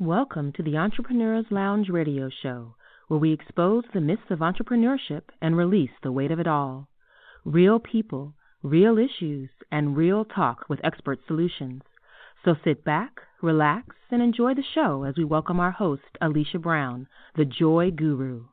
Welcome to the Entrepreneur's Lounge radio show, where we expose the myths of entrepreneurship and release the weight of it all. Real people, real issues, and real talk with expert solutions. So sit back, relax, and enjoy the show as we welcome our host, Alicia Brown, the Joy Guru.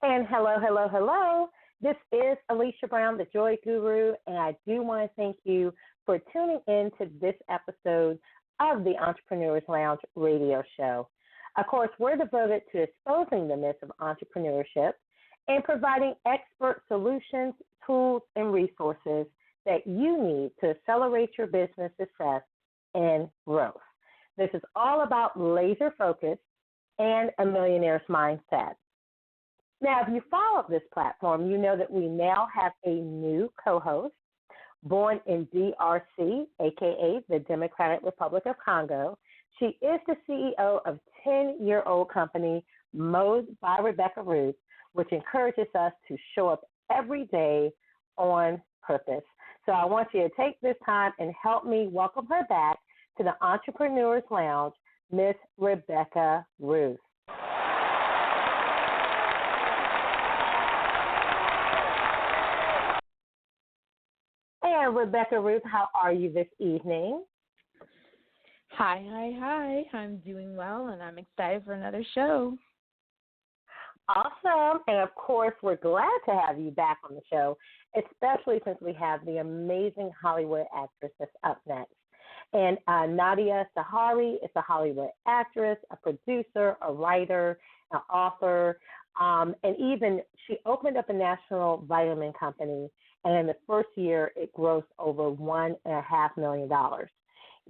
And hello. This is Alicia Brown, the Joy Guru, and I do want to thank you for tuning in to this episode of the Entrepreneur's Lounge radio show. Of course, we're devoted to exposing the myths of entrepreneurship and providing expert solutions, tools, and resources that you need to accelerate your business success and growth. This is all about laser focus and a millionaire's mindset. Now, if you follow this platform, you know that we now have a new co-host, born in DRC, a.k.a. the Democratic Republic of Congo. She is the CEO of 10-year-old company Mode by Rebecca Ruth, which encourages us to show up every day on purpose. So I want you to take this time and help me welcome her back to the Entrepreneur's Lounge, Miss Rebecca Ruth. And Rebecca Ruth, how are you this evening? Hi. I'm doing well, and I'm excited for another show. Awesome. And, of course, we're glad to have you back on the show, especially since we have the amazing Hollywood actress that's up next. And Nadia Sahari is a Hollywood actress, a producer, a writer, an author, and even she opened up a national vitamin company. And in the first year, it grossed over $1.5 million.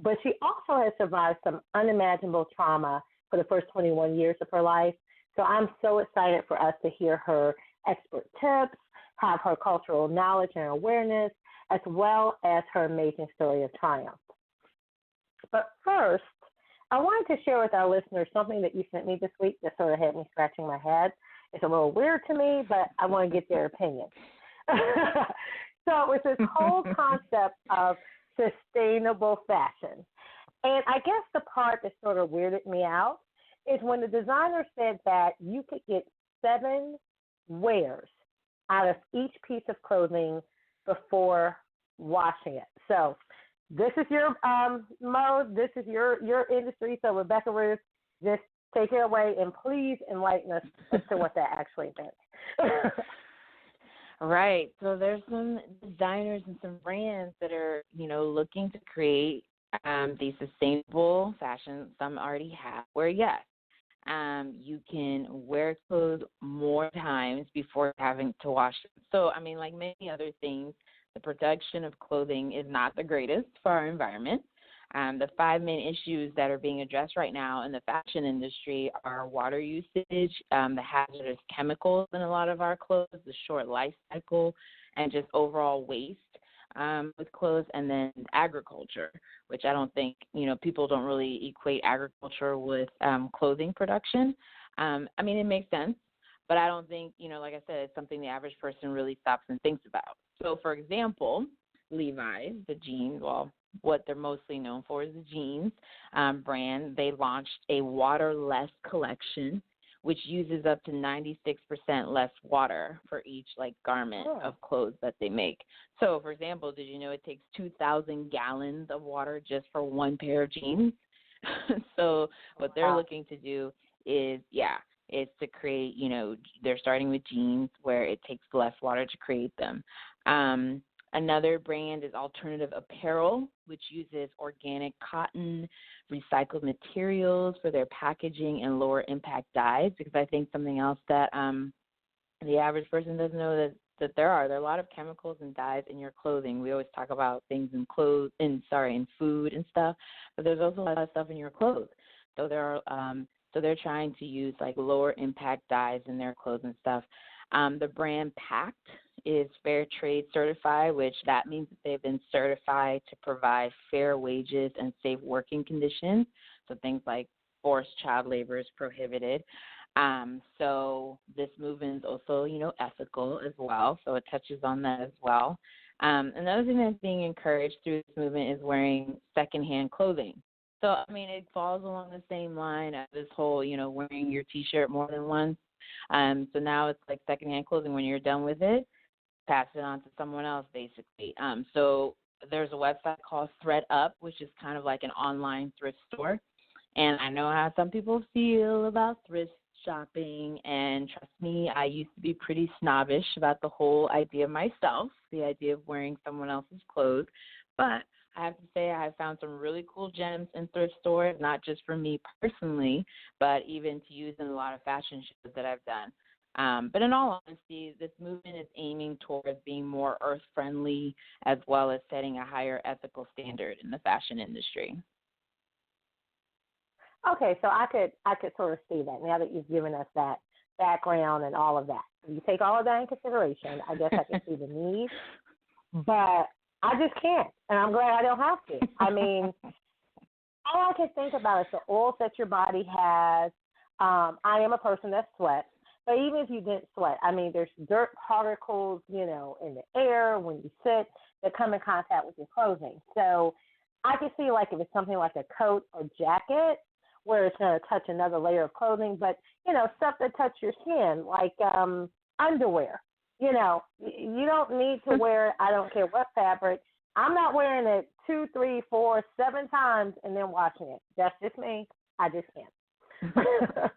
But she also has survived some unimaginable trauma for the first 21 years of her life. So I'm so excited for us to hear her expert tips, have her cultural knowledge and awareness, as well as her amazing story of triumph. But first, I wanted to share with our listeners something that you sent me this week that sort of had me scratching my head. It's a little weird to me, but I want to get their opinion. So it's this whole concept of sustainable fashion. And I guess the part that sort of weirded me out is when the designer said that you could get 7 wears out of each piece of clothing before washing it. So this is your mode, this is your industry. So Rebecca Ruth, just take it away and please enlighten us as to what that actually meant. Right. So there's some designers and some brands that are, looking to create these sustainable fashion. Some already have where, yes, you can wear clothes more times before having to wash them. So, like many other things, the production of clothing is not the greatest for our environment. The 5 main issues that are being addressed right now in the fashion industry are water usage, the hazardous chemicals in a lot of our clothes, the short life cycle, and just overall waste with clothes, and then agriculture, which I don't think, people don't really equate agriculture with clothing production. It makes sense, but I don't think, like I said, it's something the average person really stops and thinks about. So, for example, Levi's, the jeans, what they're mostly known for is the jeans brand. They launched a water-less collection, which uses up to 96% less water for each garment of clothes that they make. So, for example, did you know it takes 2,000 gallons of water just for one pair of jeans? So what they're looking to do is to create, they're starting with jeans where it takes less water to create them. Another brand is Alternative Apparel, which uses organic cotton, recycled materials for their packaging, and lower impact dyes, because I think something else that the average person doesn't know that there are a lot of chemicals and dyes in your clothing. We always talk about things in food and stuff, but there's also a lot of stuff in your clothes. So they're trying to use lower impact dyes in their clothes and stuff. The brand Pact is fair trade certified, which that means that they've been certified to provide fair wages and safe working conditions. So things like forced child labor is prohibited. So this movement is also, ethical as well. So it touches on that as well. Another thing that's being encouraged through this movement is wearing secondhand clothing. So, I mean, it falls along the same line as this whole, wearing your T-shirt more than once. So now it's like secondhand clothing. When you're done with it, pass it on to someone else, basically. So there's a website called ThreadUp, which is kind of like an online thrift store. And I know how some people feel about thrift shopping, and trust me, I used to be pretty snobbish about the whole idea myself, the idea of wearing someone else's clothes. But I have to say I have found some really cool gems in thrift stores, not just for me personally, but even to use in a lot of fashion shows that I've done. But in all honesty, this movement is aiming towards being more earth-friendly as well as setting a higher ethical standard in the fashion industry. Okay, so I could sort of see that now that you've given us that background and all of that. If you take all of that in consideration, I guess I can see the need, but I just can't, and I'm glad I don't have to. I mean, all I can think about is the oils that your body has. I am a person that sweats, but even if you didn't sweat, I mean, there's dirt particles, in the air when you sit that come in contact with your clothing. So I can see like if it's something like a coat or jacket, where it's going to touch another layer of clothing, but, stuff that touch your skin, like underwear. You don't need to wear, I don't care what fabric. I'm not wearing it 2, 3, 4, 7 times and then washing it. That's just me. I just can't.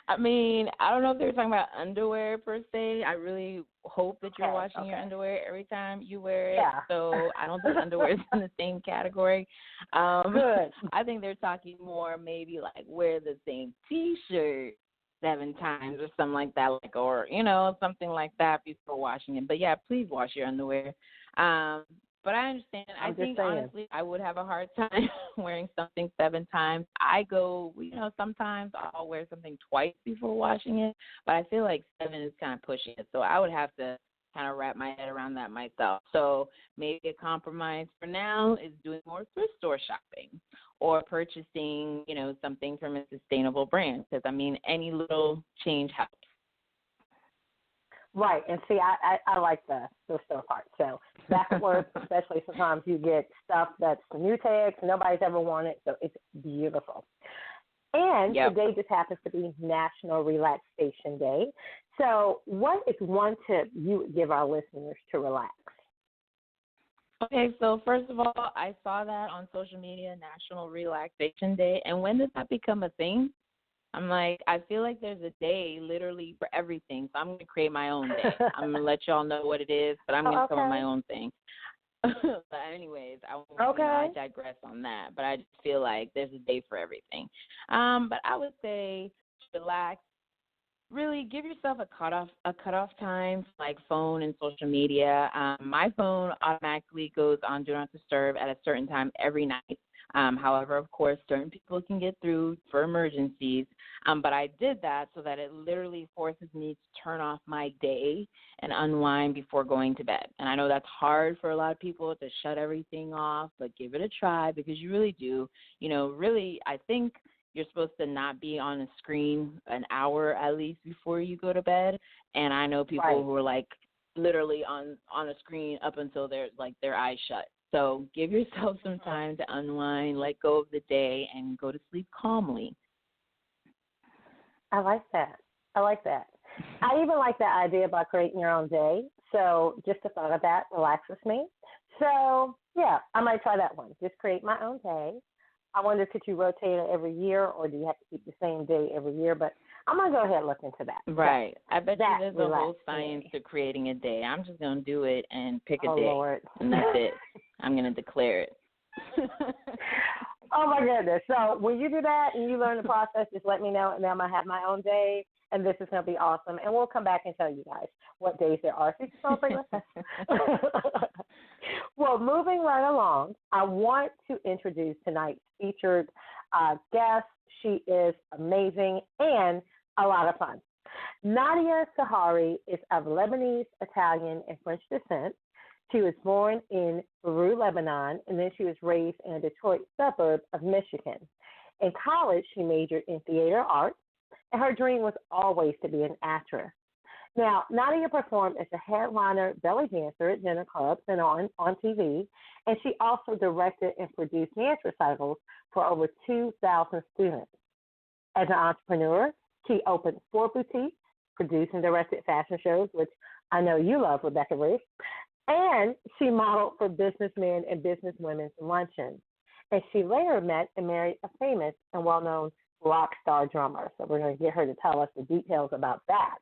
I mean, I don't know if they're talking about underwear per se. I really hope that you're washing your underwear every time you wear it. Yeah. So I don't think underwear is in the same category. Good. I think they're talking more maybe like wear the same T-shirt 7 times or something like that, or something like that before washing it. But yeah, please wash your underwear. But I understand. I think, honestly, I would have a hard time wearing something 7 times. I go, sometimes I'll wear something twice before washing it, but I feel like 7 is kind of pushing it. So I would have to kind of wrap my head around that myself. So maybe a compromise for now is doing more thrift store shopping or purchasing, something from a sustainable brand, because, I mean, any little change helps. Right, and see, I like the store part. So that could work, especially sometimes you get stuff that's new tags, nobody's ever worn it, so it's beautiful. And Today just happens to be National Relaxation Day. So what is one tip you would give our listeners to relax? Okay, so first of all, I saw that on social media, National Relaxation Day, and when did that become a thing? I'm like, I feel like there's a day literally for everything, so I'm going to create my own day. I'm going to let y'all know what it is, but I'm going to come up with my own thing. But anyways, I digress on that, but I just feel like there's a day for everything. But I would say relax. Really give yourself a cutoff time, like phone and social media. My phone automatically goes on Do Not Disturb at a certain time every night. However, of course, certain people can get through for emergencies, but I did that so that it literally forces me to turn off my day and unwind before going to bed. And I know that's hard for a lot of people to shut everything off, but give it a try because you really do. Really, I think you're supposed to not be on a screen an hour at least before you go to bed. And I know people who are like literally on a screen up until their eyes shut. So give yourself some time to unwind, let go of the day, and go to sleep calmly. I like that. I even like that idea about creating your own day. So just the thought of that relaxes me. So, yeah, I might try that one. Just create my own day. I wonder, could you rotate it every year, or do you have to keep the same day every year? But I'm going to go ahead and look into that. Right. I bet you there's a whole science to creating a day. I'm just going to do it and pick a day. Lord. And that's it. I'm going to declare it. Oh, my goodness. So when you do that and you learn the process, just let me know, and then I'm going to have my own day, and this is going to be awesome. And we'll come back and tell you guys what days there are. So you can celebrate with us. Well, moving right along, I want to introduce tonight's featured guest. She is amazing and a lot of fun. Nadia Sahari is of Lebanese, Italian, and French descent. She was born in Beirut, Lebanon, and then she was raised in a Detroit suburb of Michigan. In college, she majored in theater arts, and her dream was always to be an actress. Now, Nadia performed as a headliner belly dancer at dinner clubs and on TV, and she also directed and produced dance recitals for over 2,000 students. As an entrepreneur, she opened 4 boutiques, produced and directed fashion shows, which I know you love, Rebecca Ruth, and she modeled for businessmen and businesswomen's luncheons. And she later met and married a famous and well-known rock star drummer. So we're going to get her to tell us the details about that.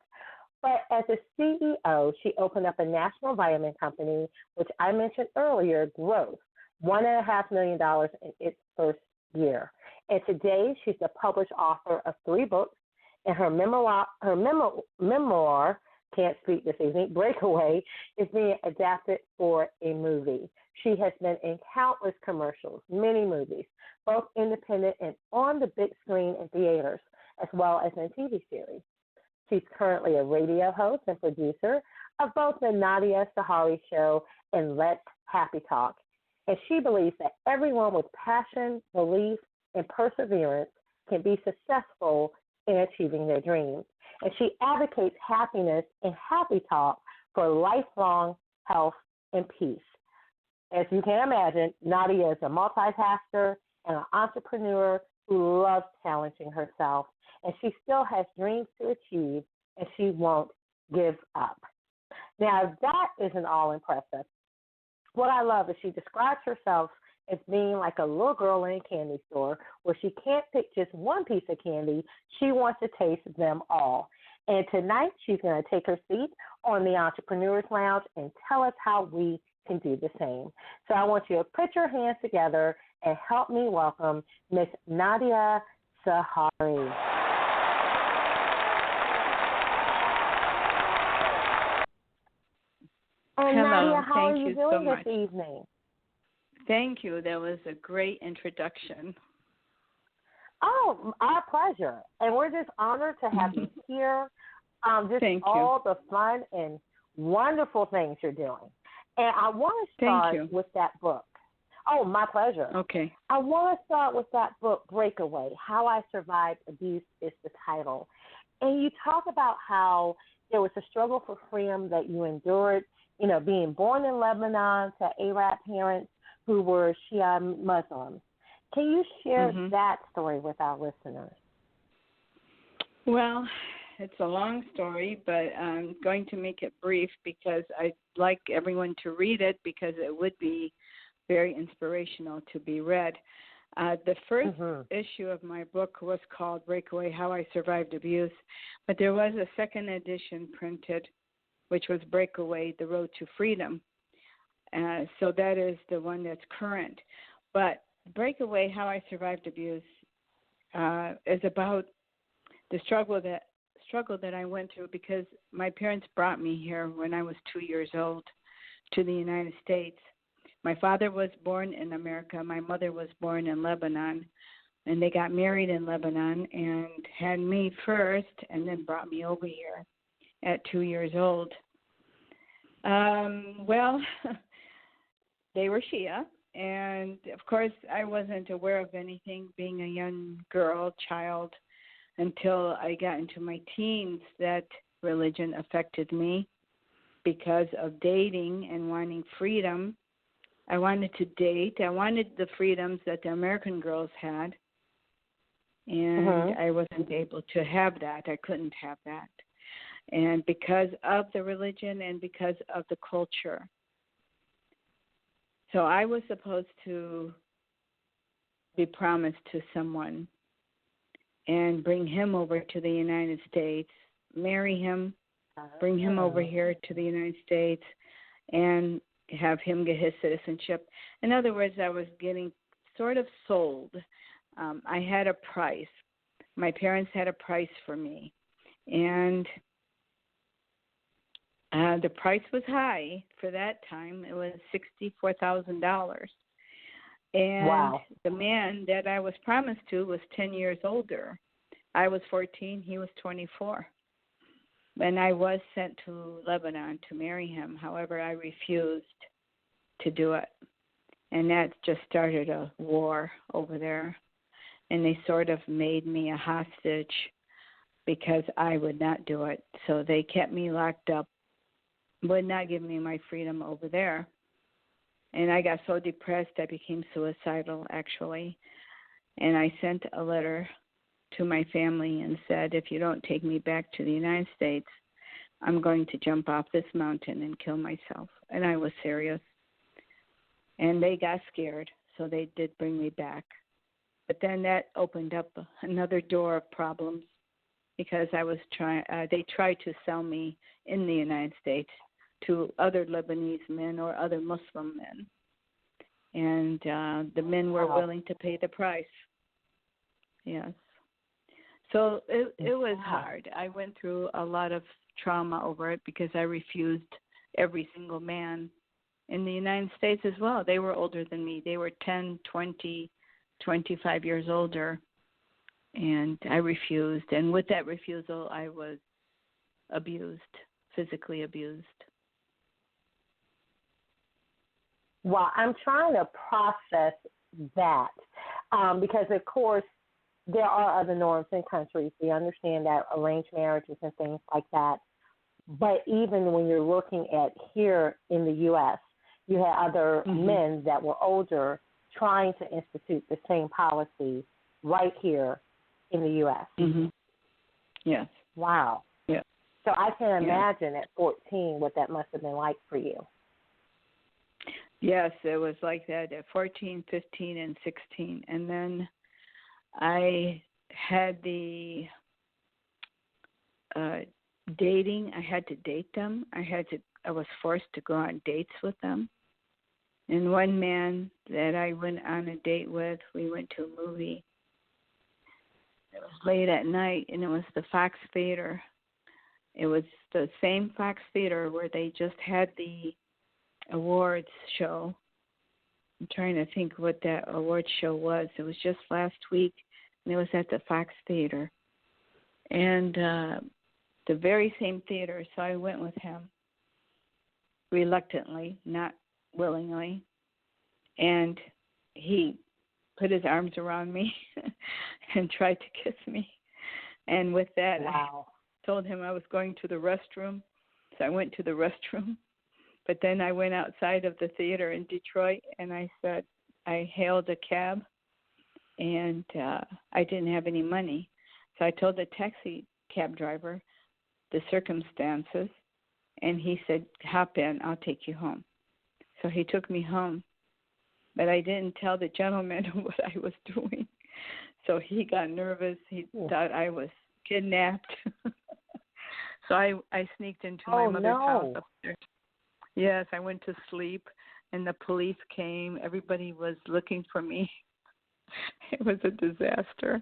But as a CEO, she opened up a national vitamin company, which I mentioned earlier, Growth, $1.5 million in its first year. And today, she's the published author of 3 books, and her memoir, can't speak this evening, Breakaway, is being adapted for a movie. She has been in countless commercials, many movies, both independent and on the big screen in theaters, as well as in TV series. She's currently a radio host and producer of both the Nadia Sahari Show and Let's Happy Talk. And she believes that everyone with passion, belief, and perseverance can be successful in achieving their dreams. And she advocates happiness and happy talk for lifelong health and peace. As you can imagine, Nadia is a multitasker and an entrepreneur who loves challenging herself, and she still has dreams to achieve, and she won't give up. Now, that isn't all impressive. What I love is she describes herself as being like a little girl in a candy store where she can't pick just one piece of candy. She wants to taste them all. And tonight, she's going to take her seat on the Entrepreneurs Lounge and tell us how we can do the same. So I want you to put your hands together and help me welcome Miss Nadia Sahari. And Hello, Nadia, how are thank you you doing so much. this evening? Thank you. That was a great introduction. Oh, our pleasure. And we're just honored to have you here. Just Thank all the fun and wonderful things you're doing. And I want to start with that book. Oh, my pleasure. Okay. I want to start with that book, Breakaway, How I Survived Abuse is the title. And you talk about how there was a struggle for freedom that you endured, you know, being born in Lebanon to Arab parents who were Shia Muslims. Can you share that story with our listeners? Well, it's a long story, but I'm going to make it brief because I'd like everyone to read it because it would be very inspirational to be read. The first issue of my book was called Breakaway, How I Survived Abuse, but there was a second edition printed, which was Breakaway, The Road to Freedom. So that is the one that's current. But Breakaway, How I Survived Abuse is about the struggle that I went through because my parents brought me here when I was 2 years old to the United States. My father was born in America. My mother was born in Lebanon, and they got married in Lebanon and had me first and then brought me over here at 2 years old. Well, they were Shia, and of course I wasn't aware of anything being a young child, until I got into my teens that religion affected me because of dating and wanting freedom. I wanted to date. I wanted the freedoms that the American girls had, and I wasn't able to have that. I couldn't have that. And because of the religion and because of the culture. So I was supposed to be promised to someone and bring him over to the United States, marry him, bring him over here to the United States, and have him get his citizenship. In other words, I was getting sort of sold. I had a price. My parents had a price for me. And the price was high for that time. It was $64,000. And the man that I was promised to was 10 years older. I was 14, he was 24. And I was sent to Lebanon to marry him. However, I refused to do it. And that just started a war over there. And they sort of made me a hostage because I would not do it. So they kept me locked up, would not give me my freedom over there. And I got so depressed I became suicidal, actually. And I sent a letter to my family and said, if you don't take me back to the United States, I'm going to jump off this mountain and kill myself. And I was serious. And they got scared, so they did bring me back. But then that opened up another door of problems because they tried to sell me in the United States to other Lebanese men or other Muslim men. And the men were willing to pay the price. Yes. So it was hard. I went through a lot of trauma over it because I refused every single man in the United States as well. They were older than me. They were 10, 20, 25 years older. And I refused. And with that refusal, I was abused, physically abused. Well, I'm trying to process that because, of course, there are other norms in countries. We understand that arranged marriages and things like that. But even when you're looking at here in the U.S., you had other men that were older trying to institute the same policy right here in the U.S. Mm-hmm. Yes. Wow. Yeah. So I can imagine at 14 what that must have been like for you. Yes, it was like that at 14, 15, and 16. And then I had the dating. I had to date them. I was forced to go on dates with them. And one man that I went on a date with, we went to a movie. It was late at night, and it was the Fox Theater. It was the same Fox Theater where they just had the awards show. I'm trying to think what that awards show was. It was just last week, and it was at the Fox Theater. And the very same theater, so I went with him reluctantly, not willingly. And he put his arms around me and tried to kiss me. And with that, wow. I told him I was going to the restroom, so I went to the restroom. But then I went outside of the theater in Detroit, and I hailed a cab, and I didn't have any money. So I told the taxi cab driver the circumstances, and he said, hop in, I'll take you home. So he took me home, but I didn't tell the gentleman what I was doing. So he got nervous. He thought I was kidnapped. So I sneaked into my mother's house upstairs. Yes, I went to sleep, and the police came. Everybody was looking for me. It was a disaster.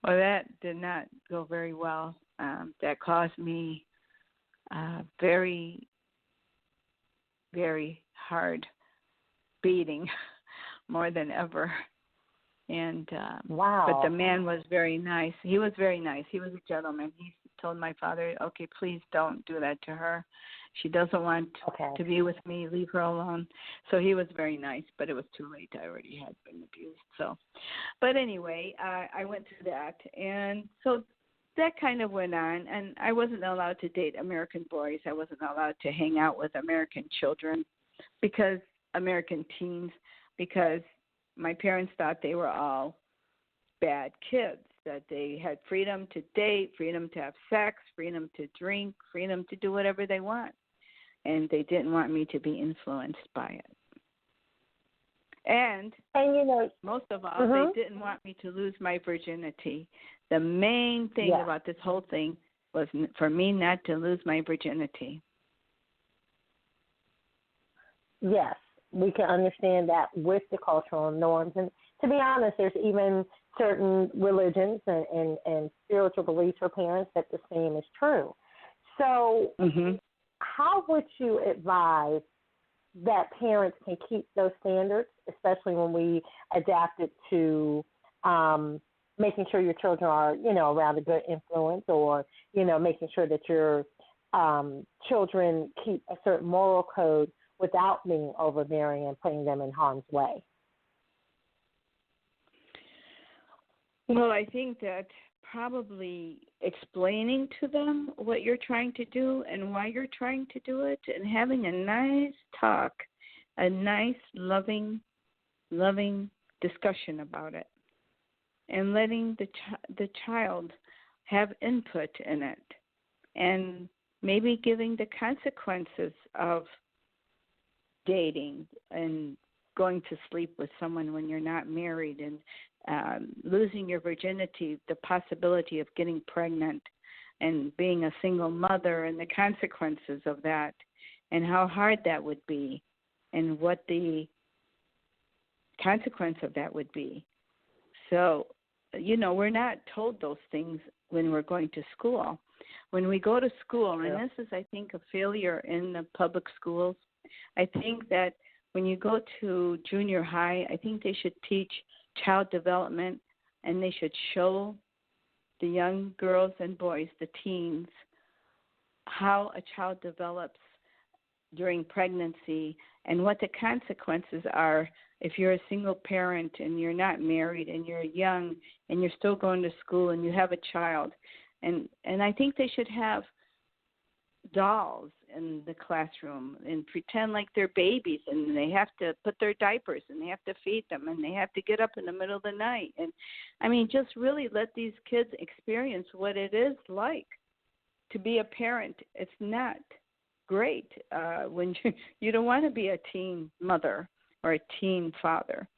Well, that did not go very well. That caused me very, very hard beating, more than ever. And wow. But the man was very nice. He was very nice. He was a gentleman. He told my father, okay, please don't do that to her. She doesn't want to be with me. Leave her alone. So he was very nice, but it was too late. I already had been abused. So, but anyway, I went through that. And so that kind of went on. And I wasn't allowed to date American boys. I wasn't allowed to hang out with American children American teens, because my parents thought they were all bad kids, that they had freedom to date, freedom to have sex, freedom to drink, freedom to do whatever they want. And they didn't want me to be influenced by it. And you know, most of all, they didn't want me to lose my virginity. The main thing about this whole thing was for me not to lose my virginity. Yes, we can understand that with the cultural norms. And to be honest, there's even certain religions and spiritual beliefs for parents that the same is true. So how would you advise that parents can keep those standards, especially when we adapt it to making sure your children are, around a good influence, or, making sure that your children keep a certain moral code without being overbearing and putting them in harm's way? Well, I think that probably explaining to them what you're trying to do and why you're trying to do it, and having a nice talk, a nice, loving discussion about it, and letting the child have input in it, and maybe giving the consequences of dating and going to sleep with someone when you're not married, and losing your virginity, the possibility of getting pregnant and being a single mother, and the consequences of that, and how hard that would be, and what the consequence of that would be. So, we're not told those things when we're going to school. When we go to school, and this is, I think, a failure in the public schools, I think that when you go to junior high, I think they should teach child development, and they should show the young girls and boys, the teens, how a child develops during pregnancy and what the consequences are if you're a single parent and you're not married and you're young and you're still going to school and you have a child. And I think they should have dolls in the classroom and pretend like they're babies, and they have to put their diapers and they have to feed them and they have to get up in the middle of the night. And I mean, just really let these kids experience what it is like to be a parent. It's not great when you don't want to be a teen mother or a teen father.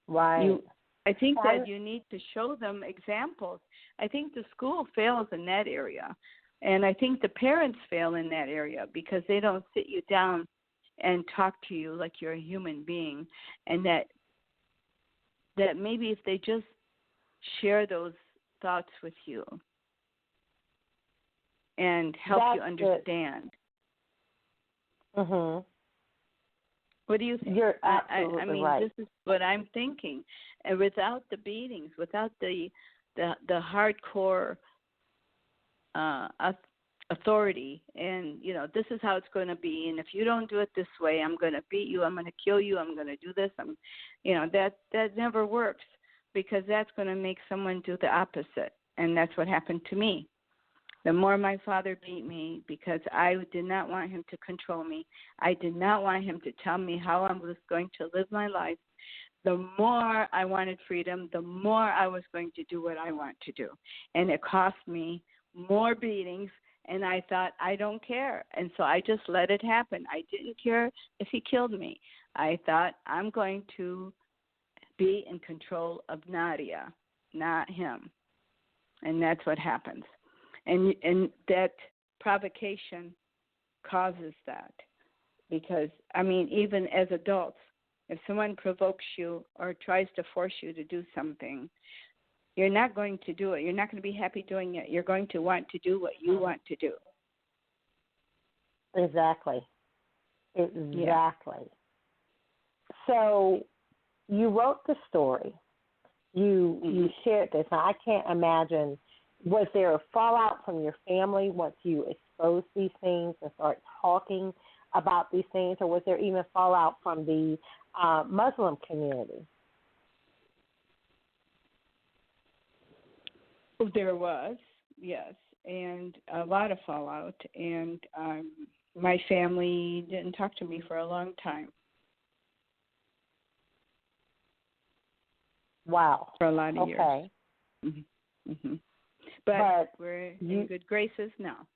Right. I think that you need to show them examples. I think the school fails in that area. And I think the parents fail in that area because they don't sit you down and talk to you like you're a human being. And that maybe if they just share those thoughts with you and help you understand. Mhm. What do you think? You're absolutely I mean, right. This is what I'm thinking. And without the beatings, without the hardcore authority, and this is how it's going to be, and if you don't do it this way, I'm going to beat you, I'm going to kill you, I'm going to do this, that never works, because that's going to make someone do the opposite. And that's what happened to me. The more my father beat me, because I did not want him to control me, I did not want him to tell me how I was going to live my life, the more I wanted freedom, the more I was going to do what I want to do. And it cost me more beatings, and I thought, I don't care. And so I just let it happen. I didn't care if he killed me. I thought, I'm going to be in control of Nadia, not him. And that's what happens. And that provocation causes that. Because, I mean, even as adults, if someone provokes you or tries to force you to do something, you're not going to do it. You're not going to be happy doing it. You're going to want to do what you want to do. Exactly. Yeah. So you wrote the story. You shared this. Now, I can't imagine, was there a fallout from your family once you exposed these things and start talking about these things, or was there even fallout from the Muslim community? There was, yes, and a lot of fallout. And my family didn't talk to me for a long time. Wow. For a lot of years. Okay. Mm-hmm. Mm-hmm. But we're in good graces now.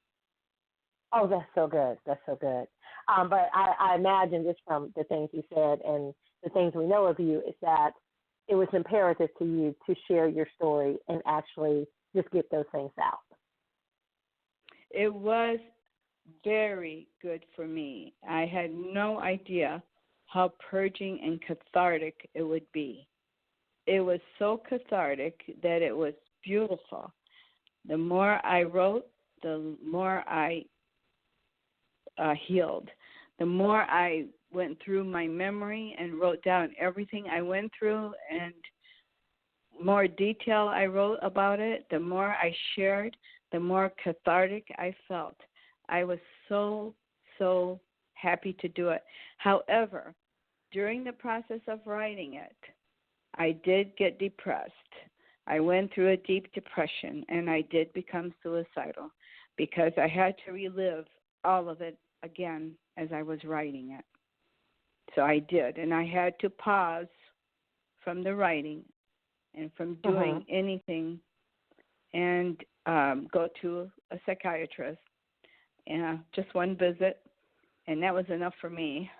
Oh, that's so good. That's so good. But I imagine just from the things you said and the things we know of you is that it was imperative to you to share your story and actually just get those things out. It was very good for me. I had no idea how purging and cathartic it would be. It was so cathartic that it was beautiful. The more I wrote, the more I healed. The more I went through my memory and wrote down everything I went through, and more detail I wrote about it, the more I shared, the more cathartic I felt. I was so, so happy to do it. However, during the process of writing it, I did get depressed. I went through a deep depression, and I did become suicidal because I had to relive all of it again as I was writing it. So I did, and I had to pause from the writing and from doing anything and go to a psychiatrist, and just one visit, and that was enough for me.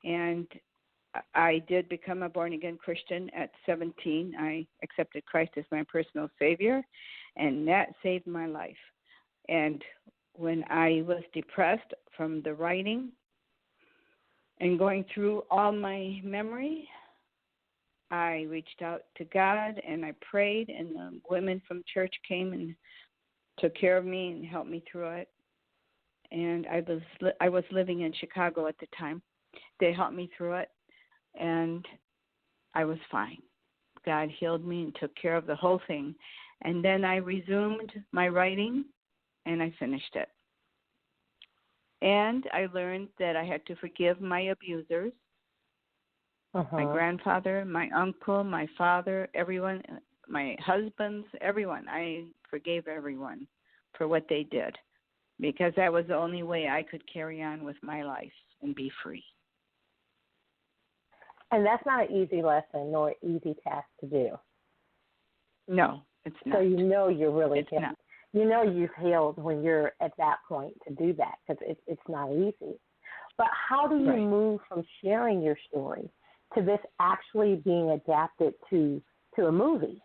And I did become a born-again Christian at 17. I accepted Christ as my personal Savior, and that saved my life. And when I was depressed from the writing and going through all my memory, I reached out to God, and I prayed, and the women from church came and took care of me and helped me through it. And I was living in Chicago at the time. They helped me through it, and I was fine. God healed me and took care of the whole thing. And then I resumed my writing, and I finished it. And I learned that I had to forgive my abusers, my grandfather, my uncle, my father, everyone, my husbands, everyone. I forgave everyone for what they did, because that was the only way I could carry on with my life and be free. And that's not an easy lesson nor an easy task to do. No, it's not. So you know you're really it's healed. Not. You know you've healed when you're at that point to do that, because it's not easy. But how do you move from sharing your story to this actually being adapted to a movie?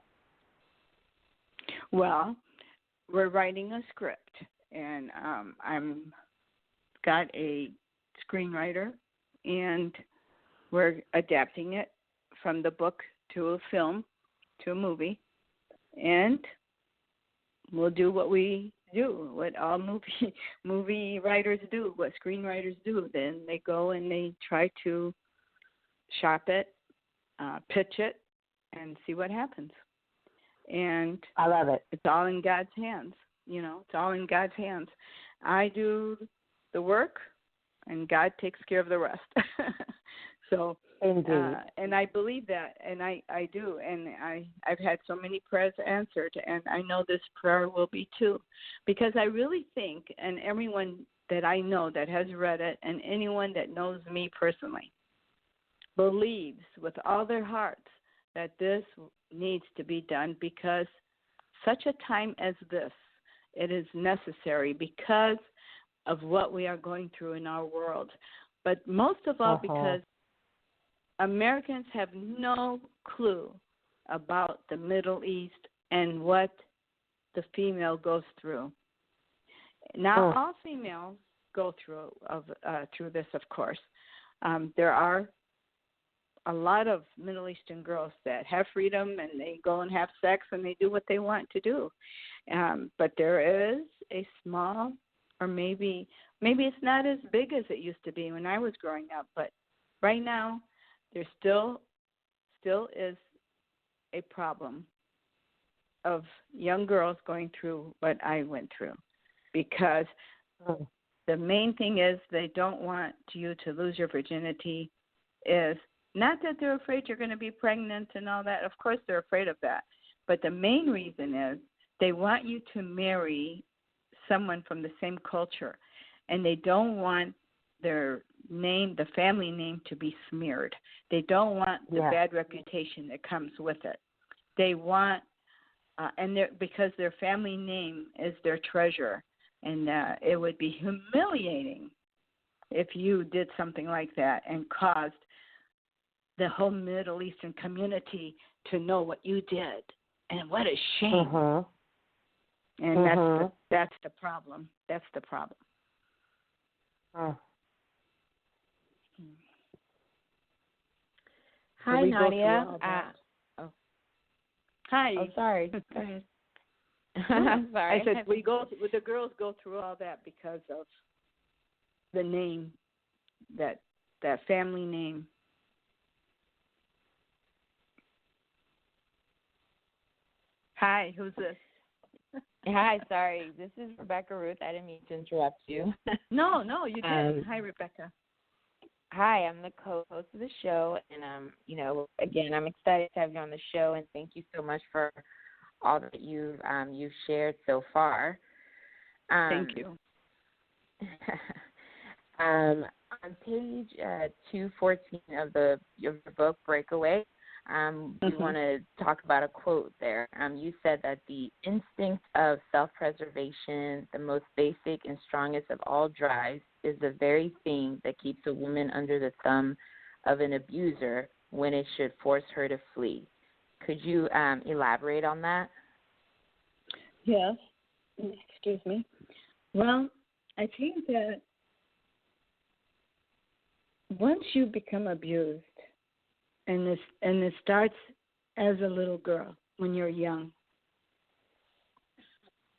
Well, we're writing a script, and I'm got a screenwriter, and we're adapting it from the book to a film, to a movie, and we'll do what we do, what all movie writers do, what screenwriters do. Then they go and they try to shop it, pitch it, and see what happens. And I love it. It's all in God's hands. It's all in God's hands. I do the work, and God takes care of the rest. So, indeed. And I believe that, and I do, and I've had so many prayers answered, and I know this prayer will be too, because I really think, and everyone that I know that has read it, and anyone that knows me personally, believes with all their hearts that this needs to be done, because such a time as this, it is necessary because of what we are going through in our world. But most of all, because Americans have no clue about the Middle East and what the female goes through. Now, all females go through this, of course. There are a lot of Middle Eastern girls that have freedom, and they go and have sex, and they do what they want to do. But there is a small, or maybe it's not as big as it used to be when I was growing up, but right now there still is a problem of young girls going through what I went through, because the main thing is they don't want you to lose your virginity. Is not that they're afraid you're going to be pregnant and all that. Of course they're afraid of that. But the main reason is they want you to marry someone from the same culture, and they don't want their name, the family name, to be smeared. They don't want the bad reputation that comes with it. They want, because their family name is their treasure, and it would be humiliating if you did something like that and caused the whole Middle Eastern community to know what you did. And what a shame. And that's the problem. That's the problem. Hi, Nadia. Hi. Oh, sorry. Go ahead. I'm sorry. I said the girls go through all that because of the name, that family name. Hi, who's this? Hi, sorry. This is Rebecca Ruth. I didn't mean to interrupt you. No, you didn't. Hi, Rebecca. hi, I'm the co-host of the show, and again, I'm excited to have you on the show, and thank you so much for all that you've shared so far. Thank you. On page 214 of your book, Breakaway, we want to talk about a quote there. You said that the instinct of self-preservation, the most basic and strongest of all drives, is the very thing that keeps a woman under the thumb of an abuser when it should force her to flee. Could you elaborate on that? Yes. Excuse me. Well, I think that once you become abused, and it starts as a little girl when you're young.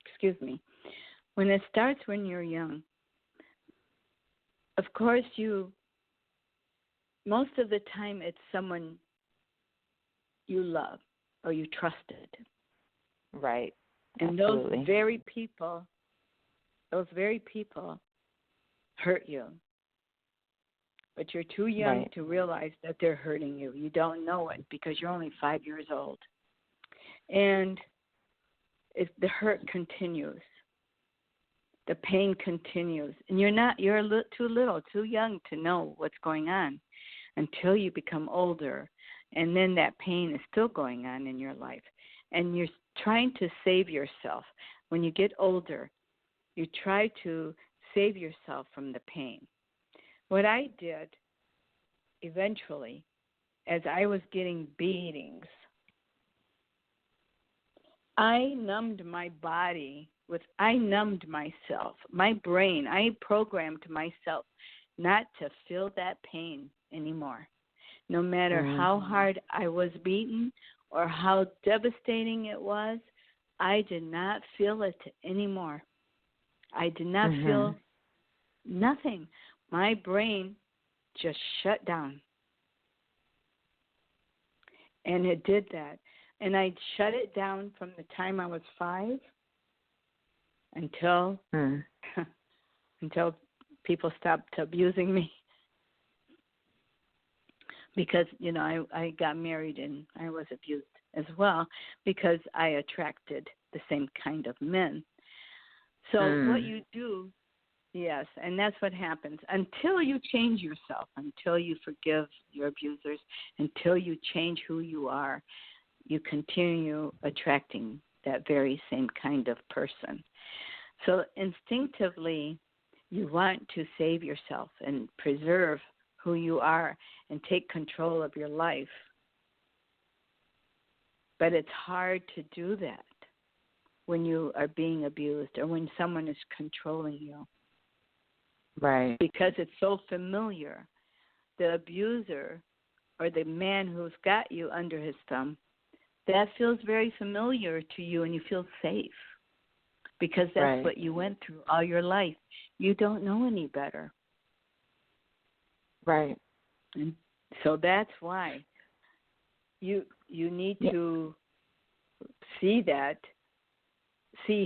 Excuse me. When it starts when you're young, of course most of the time it's someone you love or you trusted. Right. And Absolutely. those very people hurt you. But you're too young to realize that they're hurting you. You don't know it because you're only 5 years old. And the hurt continues. The pain continues. And you're too young to know what's going on until you become older. And then that pain is still going on in your life. And you're trying to save yourself. When you get older, you try to save yourself from the pain. What I did eventually, as I was getting beatings, I numbed my body I numbed myself, my brain. I programmed myself not to feel that pain anymore. No matter how hard I was beaten or how devastating it was, I did not feel it anymore. I did not feel nothing. My brain just shut down. And it did that. And I shut it down from the time I was 5 until people stopped abusing me. Because, I got married and I was abused as well because I attracted the same kind of men. So what you do, yes, and that's what happens. Until you change yourself, until you forgive your abusers, until you change who you are, you continue attracting that very same kind of person. So instinctively, you want to save yourself and preserve who you are and take control of your life. But it's hard to do that when you are being abused or when someone is controlling you. Right. Because it's so familiar. The abuser or the man who's got you under his thumb, that feels very familiar to you and you feel safe because that's what you went through all your life. You don't know any better. Right. And so that's why you need to see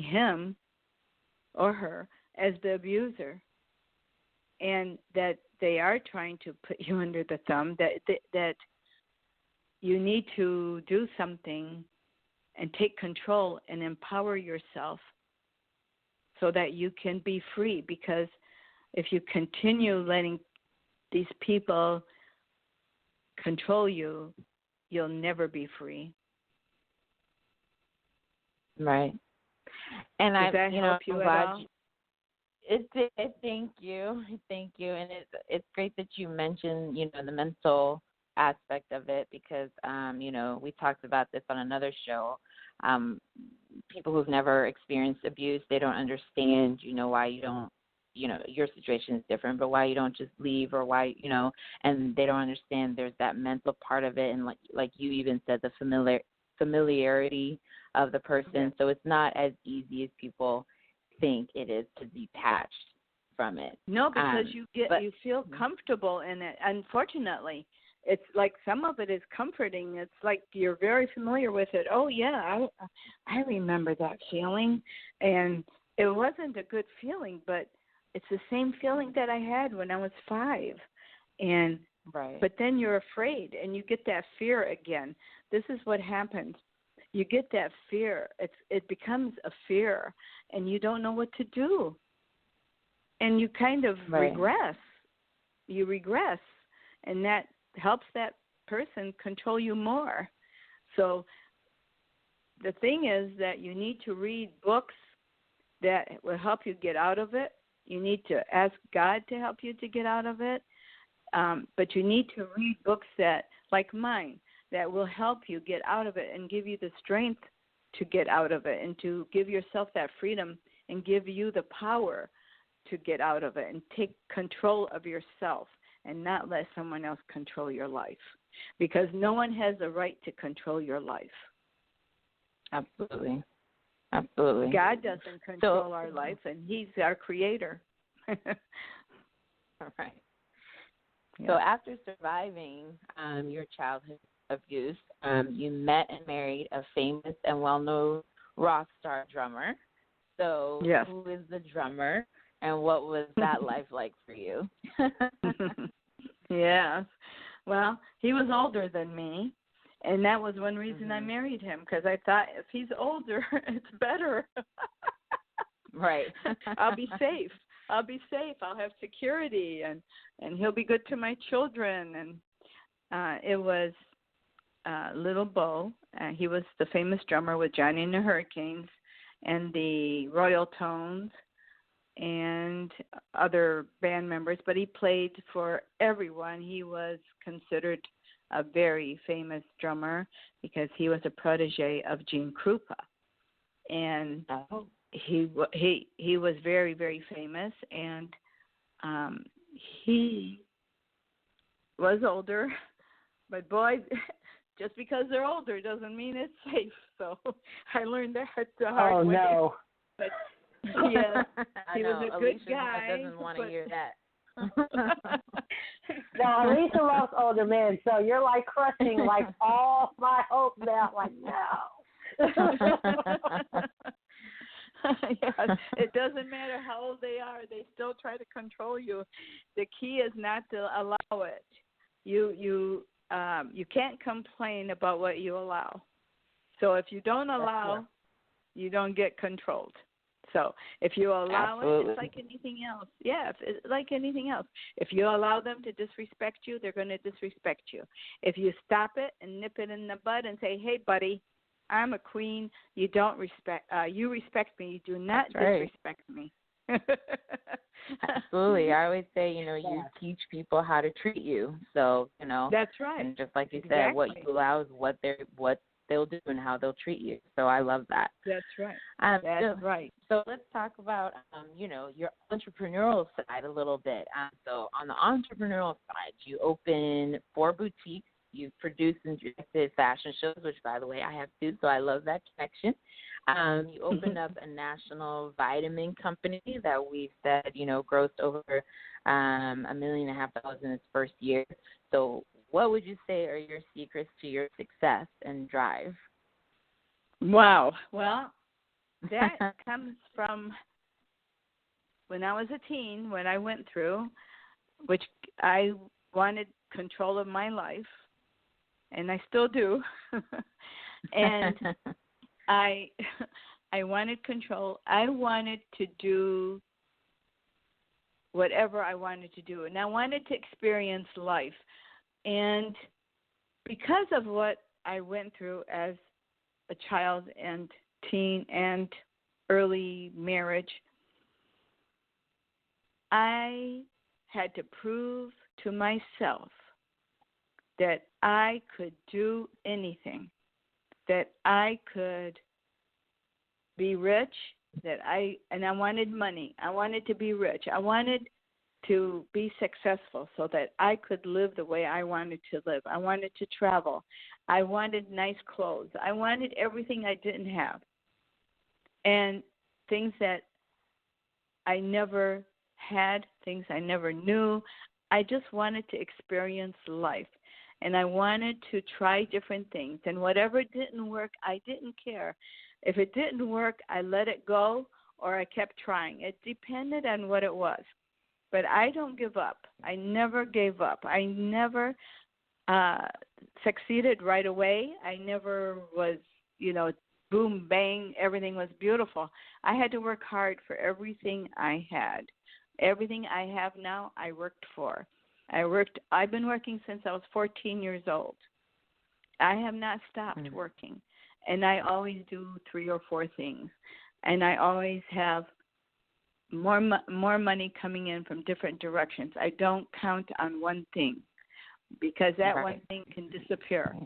him or her as the abuser, and that they are trying to put you under the thumb, that you need to do something and take control and empower yourself so that you can be free. Because if you continue letting these people control you, you'll never be free. Right. And Does that help you at all? It did. Thank you. And it's great that you mentioned, the mental aspect of it because, we talked about this on another show. People who've never experienced abuse, they don't understand, why you don't, your situation is different, but why you don't just leave or why, and they don't understand there's that mental part of it. And like you even said, the familiarity of the person. Yeah. So it's not as easy as people think it is to detach from it. No, because you feel comfortable in it. Unfortunately, it's like some of it is comforting. It's like you're very familiar with it. Oh yeah, I remember that feeling, and it wasn't a good feeling, but it's the same feeling that I had when I was 5, And Right. but then you're afraid, and you get that fear again. This is what happens. You get that fear. It becomes a fear, and you don't know what to do. And you kind of regress. You regress, and that helps that person control you more. So the thing is that you need to read books that will help you get out of it. You need to ask God to help you to get out of it. But you need to read books that, like mine, that will help you get out of it and give you the strength to get out of it and to give yourself that freedom and give you the power to get out of it and take control of yourself and not let someone else control your life, because no one has the right to control your life. Absolutely. Absolutely. God doesn't control our life, and he's our creator. All right. Yeah. So after surviving your childhood abuse, you met and married a famous and well-known rock star drummer. So yes. Who is the drummer, and what was that life like for you? Yes. Well, he was older than me, and that was one reason I married him, because I thought if he's older, it's better. Right. I'll be safe. I'll have security, and he'll be good to my children. And it was Little Bo. He was the famous drummer with Johnny and the Hurricanes and the Royal Tones and other band members, but he played for everyone. He was considered a very famous drummer because he was a protege of Gene Krupa. And he was very, very famous, and he was older, but boy, just because they're older doesn't mean it's safe. So I learned that the hard way. Oh, no. But, yeah, he was a good Alicia guy. Doesn't want to hear that. No, Alicia loves older men, so you're like crushing like all my hopes now. Like, no. Yes, it doesn't matter how old they are; they still try to control you. The key is not to allow it. You can't complain about what you allow. So if you don't allow, you don't get controlled. So if you allow it, it's like anything else. Yeah, it's like anything else. If you allow them to disrespect you, they're going to disrespect you. If you stop it and nip it in the bud and say, "Hey, buddy, I'm a queen. You don't respect. You respect me. You do not disrespect me." Absolutely. I always say, you teach people how to treat you. So, That's right. And just like you said, what you allow is what they'll do and how they'll treat you. So I love that. That's right. That's right. So let's talk about, your entrepreneurial side a little bit. So on the entrepreneurial side, you open 4 boutiques. You've produced and directed fashion shows, which, by the way, I have too, so I love that connection. You opened up a national vitamin company that we've said, grossed over $1.5 million in its first year. So what would you say are your secrets to your success and drive? Wow. Well, that comes from when I was a teen, when I went through, which I wanted control of my life, and I still do. And I wanted control. I wanted to do whatever I wanted to do, and I wanted to experience life. And because of what I went through as a child and teen and early marriage, I had to prove to myself that I could do anything, that I could be rich, I wanted money. I wanted to be rich. I wanted to be successful so that I could live the way I wanted to live. I wanted to travel. I wanted nice clothes. I wanted everything I didn't have, and things that I never had, things I never knew. I just wanted to experience life, and I wanted to try different things. And whatever didn't work, I didn't care. If it didn't work, I let it go, or I kept trying. It depended on what it was. But I don't give up. I never gave up. I never succeeded right away. I never was, boom, bang, everything was beautiful. I had to work hard for everything I had. Everything I have now, I worked for. I've been working since I was 14 years old. I have not stopped working. And I always do 3 or 4 things. And I always have more money coming in from different directions. I don't count on one thing because that one thing can disappear.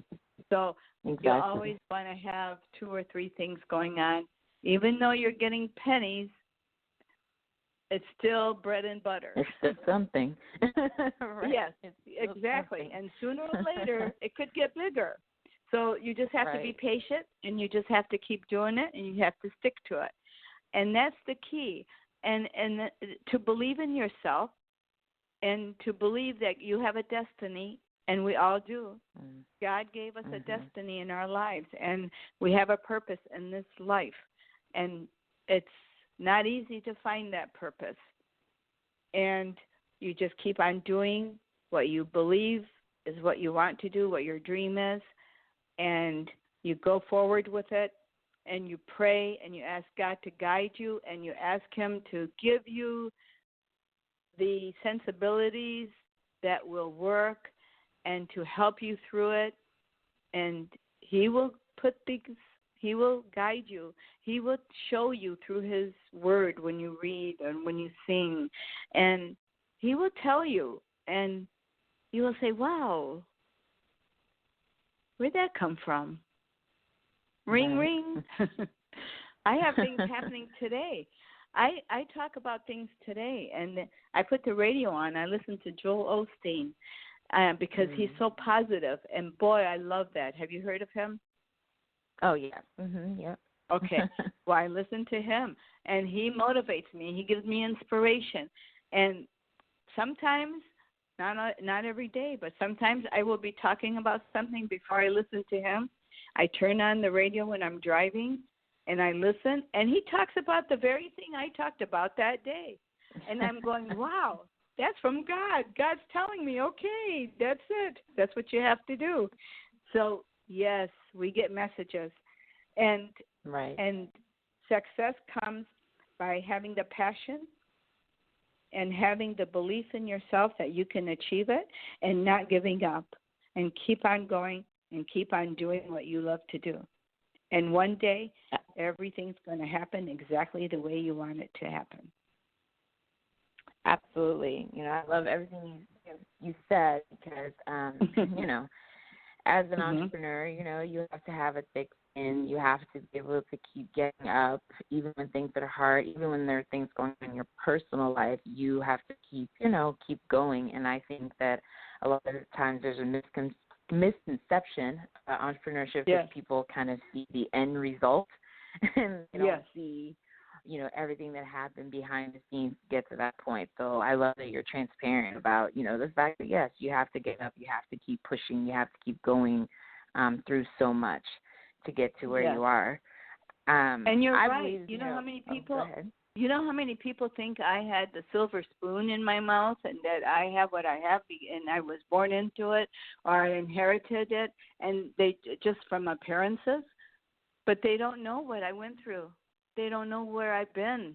So you always want to have 2 or 3 things going on. Even though you're getting pennies, it's still bread and butter. It's still something. Yes, exactly. And sooner or later, it could get bigger. So you just have to be patient, and you just have to keep doing it, and you have to stick to it. And that's the key. And to believe in yourself and to believe that you have a destiny, and we all do. God gave us a destiny in our lives, and we have a purpose in this life. And it's not easy to find that purpose. And you just keep on doing what you believe is what you want to do, what your dream is, and you go forward with it, and you pray, and you ask God to guide you, and you ask Him to give you the sensibilities that will work and to help you through it. And He will He will guide you. He will show you through His Word when you read and when you sing. And He will tell you, and you will say, wow, where'd that come from? Ring, ring. I have things happening today. I talk about things today, and I put the radio on. I listen to Joel Osteen because he's so positive, and boy, I love that. Have you heard of him? Oh, yeah. Yep. Okay. Well, I listen to him, and he motivates me. He gives me inspiration. And sometimes, not every day, but sometimes I will be talking about something before I listen to him. I turn on the radio when I'm driving, and I listen, and he talks about the very thing I talked about that day. And I'm going, wow, that's from God. God's telling me, okay, that's it. That's what you have to do. So, yes, we get messages. And success comes by having the passion and having the belief in yourself that you can achieve it and not giving up and keep on going and keep on doing what you love to do. And one day, everything's going to happen exactly the way you want it to happen. Absolutely. I love everything you said because, as an entrepreneur, you have to have a thick skin. You have to be able to keep getting up, even when things are hard, even when there are things going on in your personal life. You have to keep going. And I think that a lot of times there's a misconception about entrepreneurship that people kind of see the end result and they don't see everything that happened behind the scenes to get to that point. So I love that you're transparent about the fact that yes, you have to get up, you have to keep pushing, you have to keep going through so much to get to where you are. And you're I right. believe, How many people? Go ahead. You know how many people think I had the silver spoon in my mouth and that I have what I have and I was born into it or I inherited it, and they just from appearances, but they don't know what I went through. They don't know where I've been.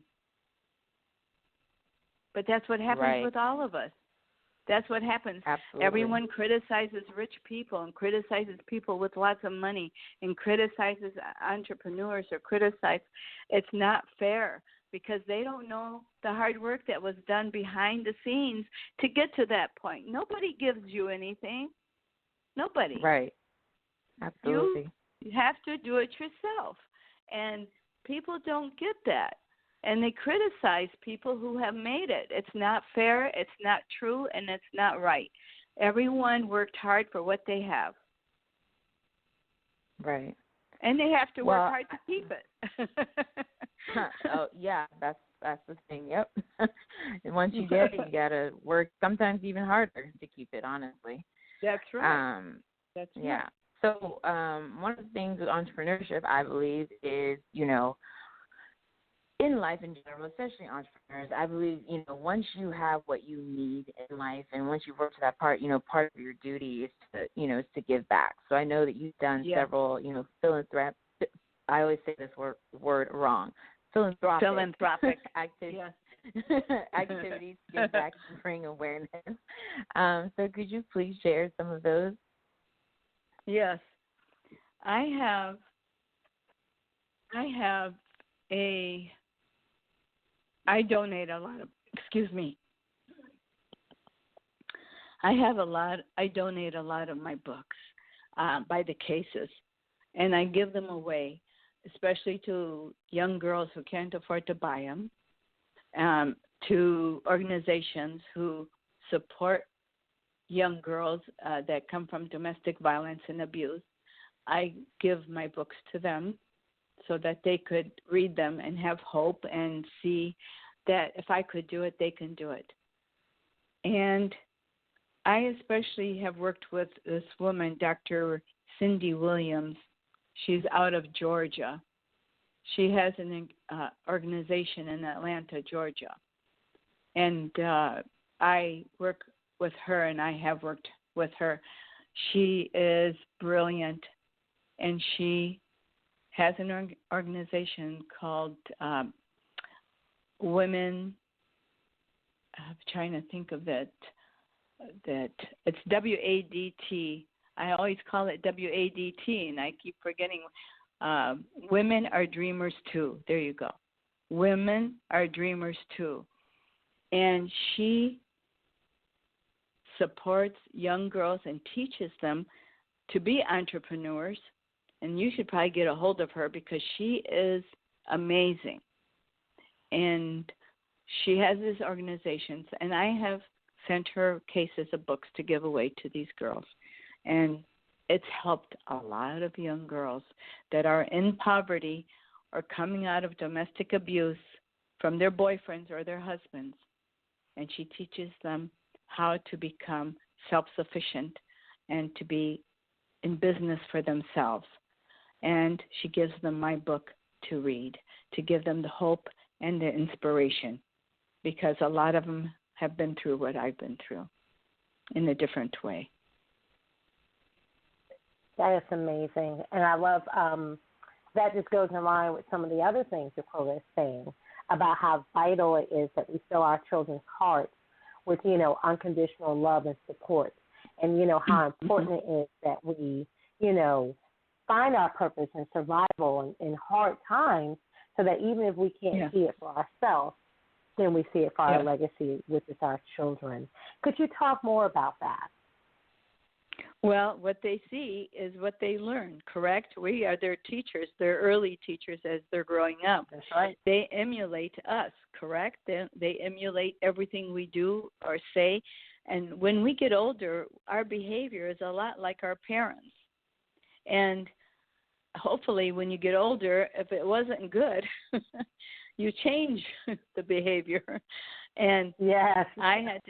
But that's what happens with all of us. That's what happens. Absolutely. Everyone criticizes rich people and criticizes people with lots of money and criticizes entrepreneurs or criticize. It's not fair because they don't know the hard work that was done behind the scenes to get to that point. Nobody gives you anything. Nobody. Right. Absolutely. You have to do it yourself. And people don't get that. And they criticize people who have made it. It's not fair, it's not true, and it's not right. Everyone worked hard for what they have. Right. And they have to work hard to keep it. Oh, yeah, that's the thing, yep. And once you get it, you got to work sometimes even harder to keep it, honestly. That's right. That's right. Yeah. So one of the things with entrepreneurship, I believe, is, in life in general, especially entrepreneurs, I believe, once you have what you need in life and once you work to that part, part of your duty is is to give back. So I know that you've done several, philanthropic, I always say this word wrong, philanthropic activities. Activities to give back and bring awareness. So could you please share some of those? Yes. I donate a lot of, I donate a lot of my books by the cases, and I give them away, especially to young girls who can't afford to buy them, to organizations who support young girls that come from domestic violence and abuse. I give my books to them so that they could read them and have hope and see that if I could do it, they can do it. And I especially have worked with this woman, Dr. Cindy Williams. She's out of Georgia. She has an organization in Atlanta, Georgia. And I work with her, and I have worked with her. She is brilliant, and she has an organization called Women. I'm trying to think of it. That it's WADT. I always call it WADT, and I keep forgetting. Women are dreamers too. There you go. Women are dreamers too, and she supports young girls and teaches them to be entrepreneurs. And you should probably get a hold of her because she is amazing. And she has these organizations, and I have sent her cases of books to give away to these girls. And it's helped a lot of young girls that are in poverty or coming out of domestic abuse from their boyfriends or their husbands. And she teaches them how to become self-sufficient and to be in business for themselves. And she gives them my book to read, to give them the hope and the inspiration, because a lot of them have been through what I've been through in a different way. That is amazing. And I love that just goes in line with some of the other things Dakota is saying about how vital it is that we fill our children's hearts with, unconditional love and support. And, how important it is that we, find our purpose and survival in hard times, so that even if we can't see it for ourselves, then we see it for our legacy, which is our children. Could you talk more about that? Well, what they see is what they learn, correct? We are their teachers, their early teachers as they're growing up. That's right. They emulate us, correct? They emulate everything we do or say. And when we get older, our behavior is a lot like our parents. And hopefully when you get older, if it wasn't good, you change the behavior. And yes, I had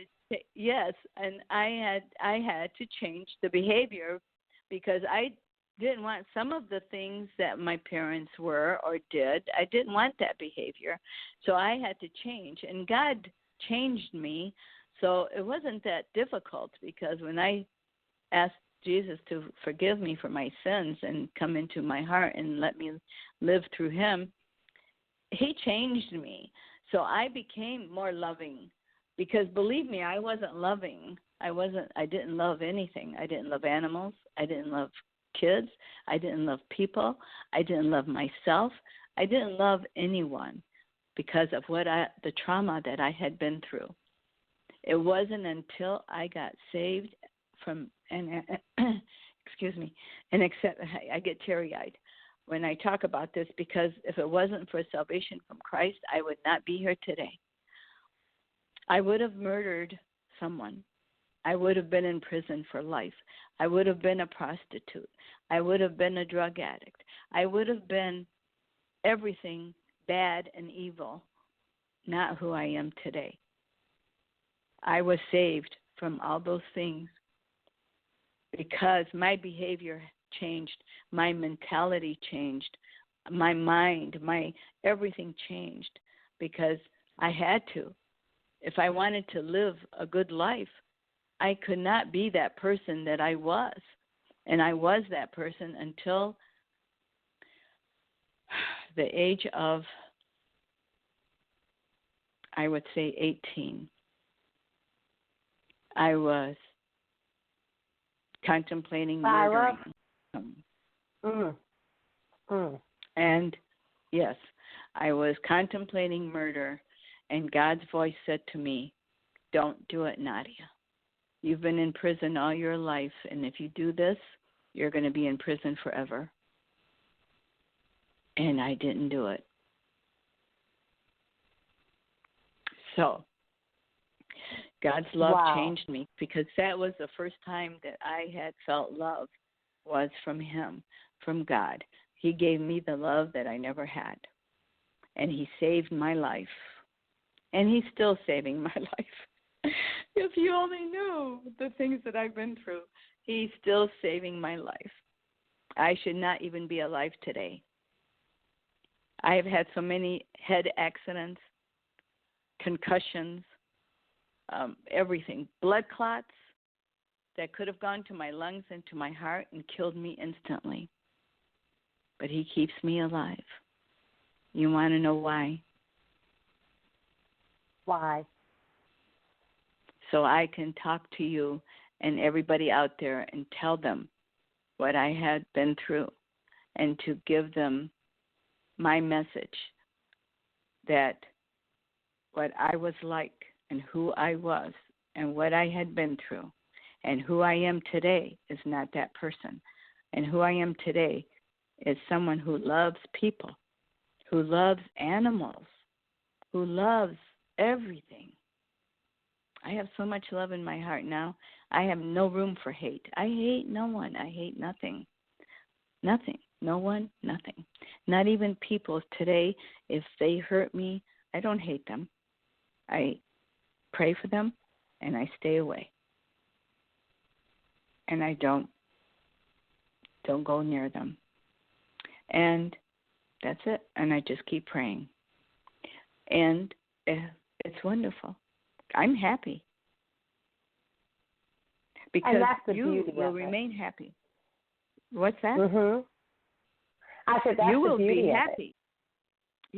to change the behavior because I didn't want some of the things that my parents were or did. I didn't want that behavior. So I had to change, and God changed me. So it wasn't that difficult, because when I asked Jesus to forgive me for my sins and come into my heart and let me live through him, he changed me. So I became more loving, because believe me, I wasn't loving. I didn't love anything. I didn't love animals. I didn't love kids. I didn't love people. I didn't love myself. I didn't love anyone because of the trauma that I had been through. It wasn't until I got saved I get teary-eyed when I talk about this, because if it wasn't for salvation from Christ, I would not be here today. I would have murdered someone. I would have been in prison for life. I would have been a prostitute. I would have been a drug addict. I would have been everything bad and evil, not who I am today. I was saved from all those things because my behavior changed, my mentality changed, my mind, my everything changed because I had to. If I wanted to live a good life, I could not be that person that I was. And I was that person until the age of, I would say, 18. I was contemplating murdering. And yes, I was contemplating murder, and God's voice said to me, "Don't do it, Nadia. You've been in prison all your life, and if you do this, you're going to be in prison forever." And I didn't do it. So God's love changed me, because that was the first time that I had felt love was from Him, from God. He gave me the love that I never had. And He saved my life. And He's still saving my life. If you only knew the things that I've been through, He's still saving my life. I should not even be alive today. I have had so many head accidents, concussions, everything, blood clots that could have gone to my lungs and to my heart and killed me instantly. But He keeps me alive. You want to know why? Why? So I can talk to you and everybody out there and tell them what I had been through, and to give them my message that what I was like and who I was and what I had been through and who I am today is not that person. And who I am today is someone who loves people, who loves animals, who loves everything. I have so much love in my heart now. I have no room for hate. I hate no one. I hate nothing. Nothing. No one, nothing. Not even people today. If they hurt me, I don't hate them. I pray for them and I stay away. And I don't go near them. And that's it. And I just keep praying. And it's wonderful. I'm happy. Because you will remain happy. What's that? Mm-hmm. I said that's you will the beauty be of happy.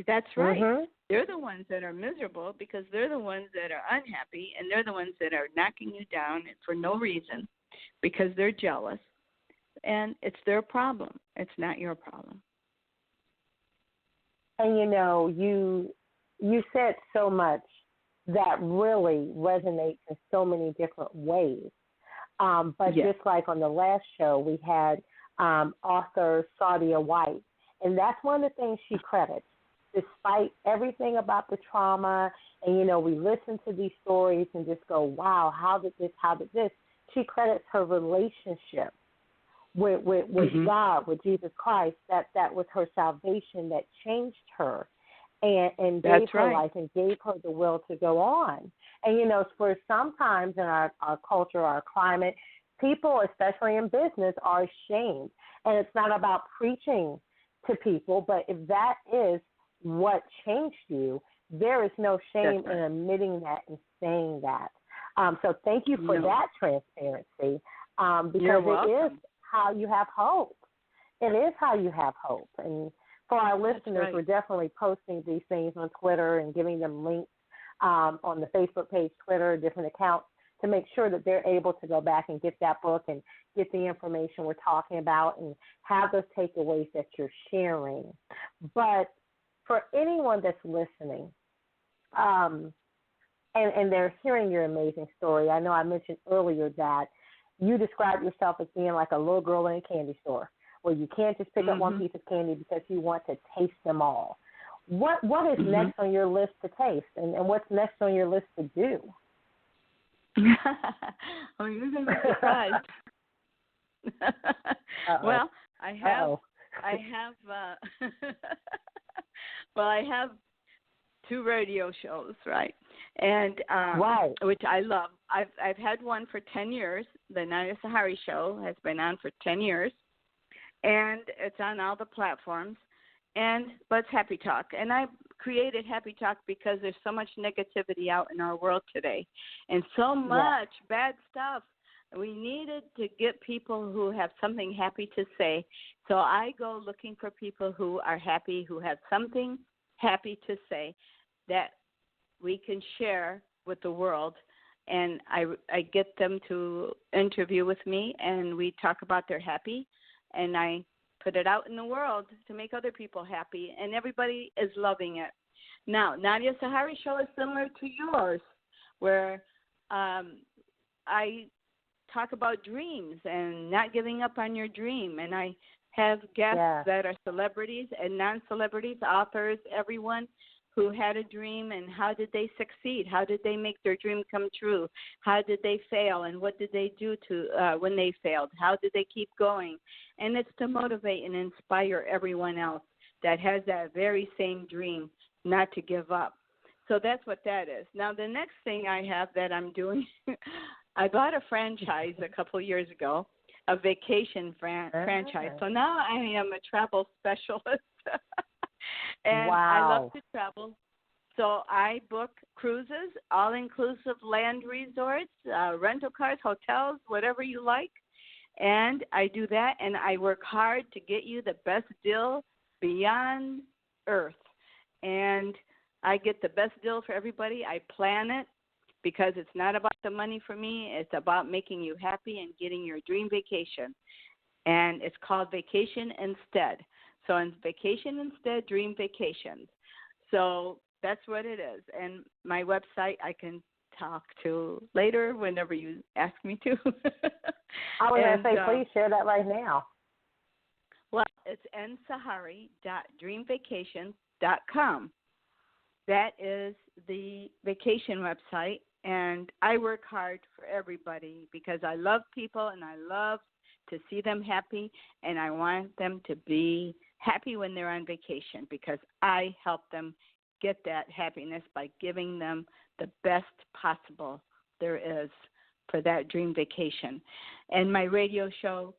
That's right. Mm-hmm. They're the ones that are miserable because they're the ones that are unhappy, and they're the ones that are knocking you down for no reason because they're jealous. And it's their problem. It's not your problem. And you said so much that really resonates in so many different ways. But yes. Just like on the last show, we had author Saadia White, and that's one of the things she credits. Despite everything about the trauma, and we listen to these stories and just go, wow, how did this? She credits her relationship with mm-hmm. God, with Jesus Christ, that was her salvation that changed her and gave her life and gave her the will to go on. And, for sometimes in our culture, our climate, people, especially in business, are ashamed. And it's not about preaching to people, but if that is what changed you, there is no shame in admitting that and saying that. So thank you for that transparency, because it is how you have hope. It is how you have hope. And for our listeners, we're definitely posting these things on Twitter and giving them links on the Facebook page, Twitter, different accounts, to make sure that they're able to go back and get that book and get the information we're talking about and have those takeaways that you're sharing. But for anyone that's listening, and they're hearing your amazing story, I know I mentioned earlier that you describe yourself as being like a little girl in a candy store, where you can't just pick up one piece of candy because you want to taste them all. What is next on your list to taste, and what's next on your list to do? Oh, you're going to be surprised. Well, I have 2 radio shows, right? And which I love. I've had one for 10 years. The Nadia Sahari show has been on for 10 years, and it's on all the platforms. and let's happy talk. And I created Happy Talk because there's so much negativity out in our world today and so much bad stuff. We needed to get people who have something happy to say. So I go looking for people who are happy, who have something happy to say that we can share with the world. And I get them to interview with me, and we talk about their happy, and I put it out in the world to make other people happy, and everybody is loving it. Now, Nadia Sahari show is similar to yours, where I talk about dreams and not giving up on your dream, and I have guests that are celebrities and non-celebrities, authors, everyone who had a dream and how did they succeed? How did they make their dream come true? How did they fail, and what did they do to when they failed? How did they keep going? And it's to motivate and inspire everyone else that has that very same dream not to give up. So that's what that is. Now, the next thing I have that I'm doing, I bought a franchise a couple years ago, a vacation franchise. So now I am a travel specialist. And I love to travel. So I book cruises, all-inclusive land resorts, rental cars, hotels, whatever you like. And I do that, and I work hard to get you the best deal beyond Earth. And I get the best deal for everybody. I plan it because it's not about the money for me. It's about making you happy and getting your dream vacation. And it's called Vacation Instead. So in Vacation Instead, Dream Vacations. So that's what it is. And my website I can talk to later whenever you ask me to. I was going to say, please share that right now. Well, it's nsahari.dreamvacations.com. That is the vacation website, and I work hard for everybody because I love people and I love to see them happy, and I want them to be happy when they're on vacation because I help them get that happiness by giving them the best possible there is for that dream vacation. And my radio show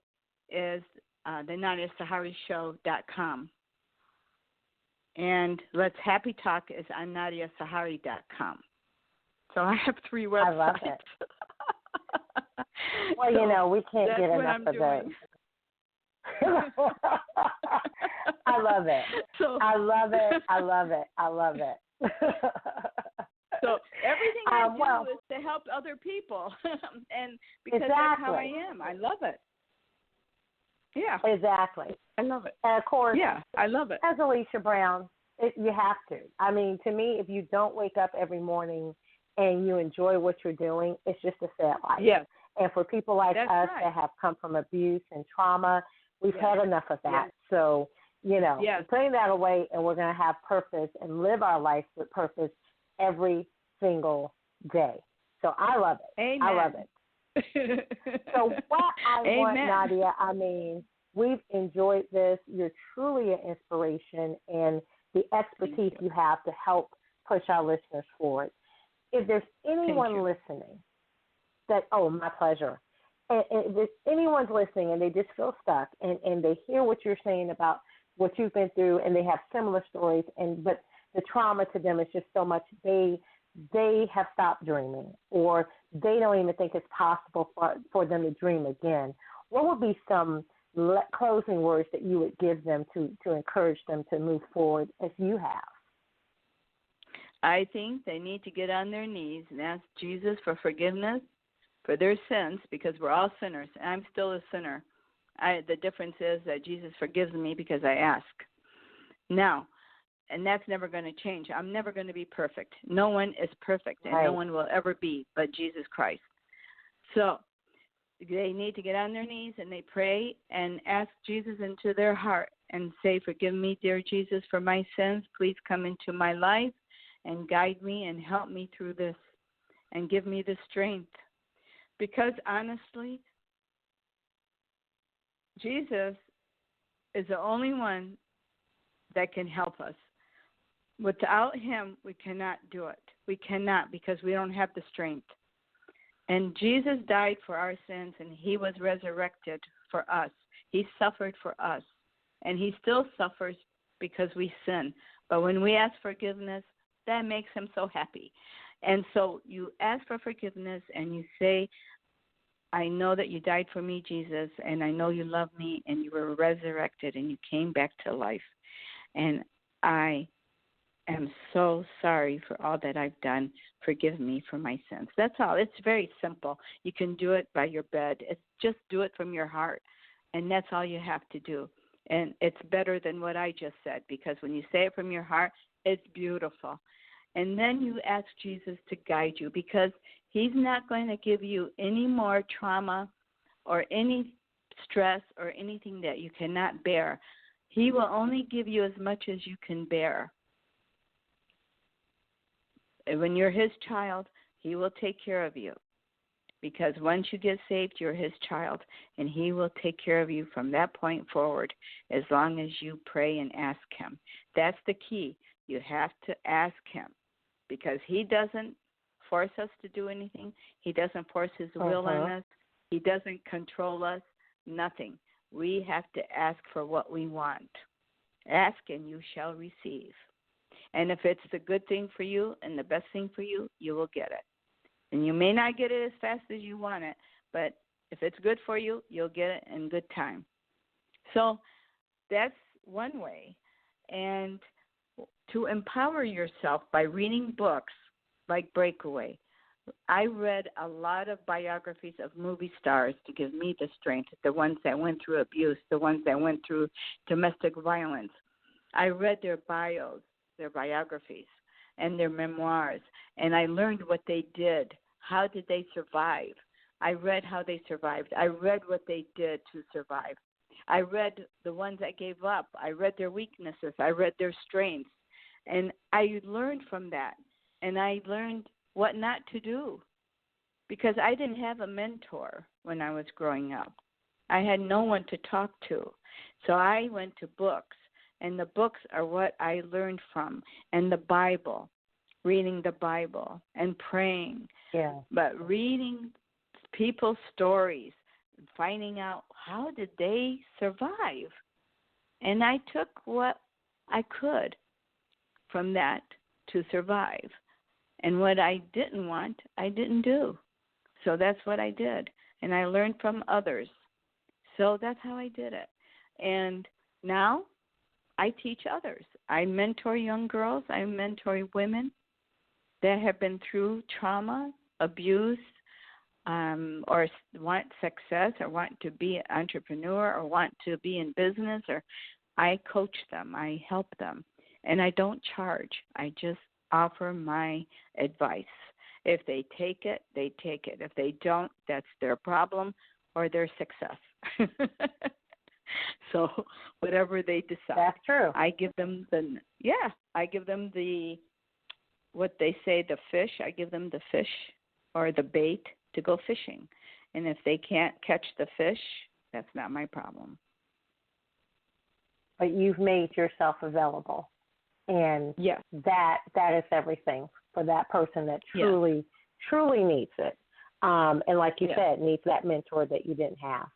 is the NadiaSahariShow.com. And Let's Happy Talk is on NadiaSahari.com. So I have 3 websites. I love it. Well, you know, we can't get enough of those. I love it. I love it. I love it. I love it. So everything I do is to help other people. And because that's how I am. I love it. Yeah. Exactly. I love it. And of course, I love it. As Alicia Brown, you have to. I mean, to me, if you don't wake up every morning and you enjoy what you're doing, it's just a sad life. Yes. And for people like us that have come from abuse and trauma, we've had enough of that. Yes. So, you know, putting that away, and we're going to have purpose and live our life with purpose every single day. So I love it. Amen. I love it. So what I want, Nadia, I mean, we've enjoyed this. You're truly an inspiration, and the expertise you have to help push our listeners forward. If there's anyone listening that, my pleasure. And if anyone's listening and they just feel stuck and they hear what you're saying about what you've been through and they have similar stories, but the trauma to them is just so much, they have stopped dreaming, or they don't even think it's possible for them to dream again. What would be some closing words that you would give them to encourage them to move forward as you have? I think they need to get on their knees and ask Jesus for forgiveness for their sins, because we're all sinners. And I'm still a sinner. The difference is that Jesus forgives me because I ask. Now, and that's never going to change. I'm never going to be perfect. No one is perfect, and no one will ever be but Jesus Christ. So they need to get on their knees and they pray and ask Jesus into their heart and say, forgive me, dear Jesus, for my sins. Please come into my life and guide me and help me through this and give me the strength. Because honestly, Jesus is the only one that can help us. Without him, we cannot do it. We cannot, because we don't have the strength. And Jesus died for our sins, and he was resurrected for us. He suffered for us, and he still suffers because we sin. But when we ask forgiveness, that makes him so happy. And so you ask for forgiveness and you say, I know that you died for me, Jesus, and I know you love me, and you were resurrected, and you came back to life. And I am so sorry for all that I've done. Forgive me for my sins. That's all. It's very simple. You can do it by your bed. It's just do it from your heart, and that's all you have to do. And it's better than what I just said, because when you say it from your heart, it's beautiful. And then you ask Jesus to guide you, because he's not going to give you any more trauma or any stress or anything that you cannot bear. He will only give you as much as you can bear. And when you're his child, he will take care of you, because once you get saved, you're his child, and he will take care of you from that point forward as long as you pray and ask him. That's the key. You have to ask him, because he doesn't force us to do anything. He doesn't force his will on us. He doesn't control us, nothing. We have to ask for what we want. Ask and you shall receive. And if it's the good thing for you and the best thing for you, you will get it. And you may not get it as fast as you want it, but if it's good for you, you'll get it in good time. So that's one way. And to empower yourself by reading books like Breakaway. I read a lot of biographies of movie stars to give me the strength, the ones that went through abuse, the ones that went through domestic violence. I read their bios, their biographies, and their memoirs, and I learned what they did. How did they survive? I read how they survived. I read what they did to survive. I read the ones that gave up. I read their weaknesses. I read their strengths. And I learned from that. And I learned what not to do, because I didn't have a mentor when I was growing up. I had no one to talk to. So I went to books, and the books are what I learned from, and the Bible, reading the Bible and praying. Yeah. But reading people's stories, finding out how did they survive. And I took what I could from that to survive. And what I didn't want, I didn't do. So that's what I did. And I learned from others. So that's how I did it. And now I teach others. I mentor young girls. I mentor women that have been through trauma, abuse, or want success, or want to be an entrepreneur, or want to be in business. Or I coach them. I help them. And I don't charge. I just offer my advice. If they take it, they take it. If they don't, that's their problem or their success. So whatever they decide. That's true. I give them what they say, the fish. I give them the fish or the bait to go fishing. And if they can't catch the fish, that's not my problem. But you've made yourself available. And yes, that is everything for that person that truly needs it. And like you said, needs that mentor that you didn't have.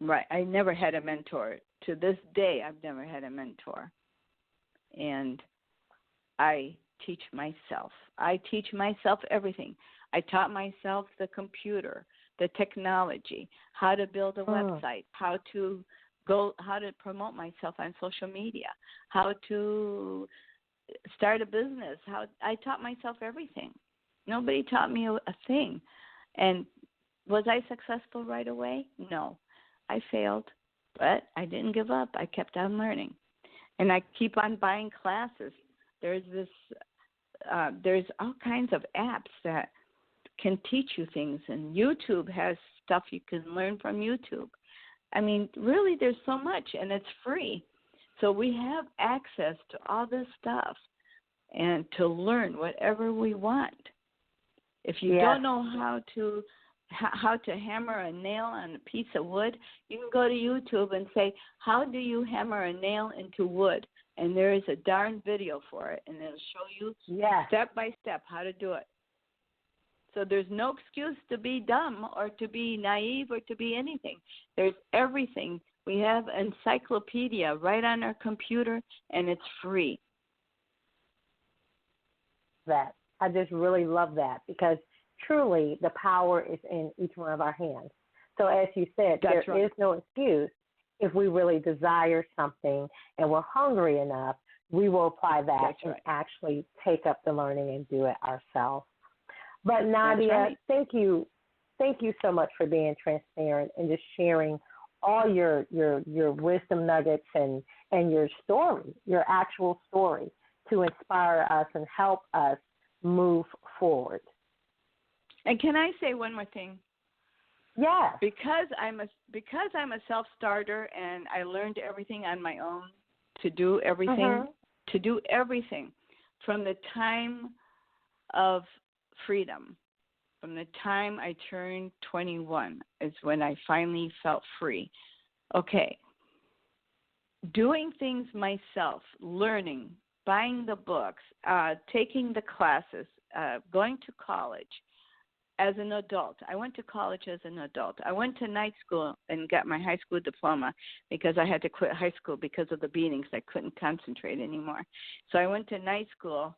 Right. I never had a mentor. To this day, I've never had a mentor. And I teach myself. I teach myself everything. I taught myself the computer, the technology, how to build a website, how to promote myself on social media, how to start a business. I taught myself everything. Nobody taught me a thing. And was I successful right away? No. I failed, but I didn't give up. I kept on learning. And I keep on buying classes. There's all kinds of apps that can teach you things, and YouTube has stuff you can learn from YouTube. I mean, really, there's so much, and it's free. So we have access to all this stuff and to learn whatever we want. If you don't know how to hammer a nail on a piece of wood, you can go to YouTube and say, how do you hammer a nail into wood? And there is a darn video for it, and it'll show you step by step how to do it. So there's no excuse to be dumb or to be naive or to be anything. There's everything. We have encyclopedia right on our computer, and it's free. That I just really love that, because truly the power is in each one of our hands. So as you said, That's there right. is no excuse. If we really desire something and we're hungry enough, we will apply that That's and right. actually take up the learning and do it ourselves. But Nadia, right. thank you so much for being transparent and just sharing all your wisdom nuggets and your story, your actual story, to inspire us and help us move forward. And can I say one more thing? Yes. Because I'm a self-starter and I learned everything on my own to do everything, from the time of freedom. From the time I turned 21 is when I finally felt free. Okay. Doing things myself, learning, buying the books, taking the classes, going to college as an adult. I went to college as an adult. I went to night school and got my high school diploma because I had to quit high school because of the beatings. I couldn't concentrate anymore. So I went to night school,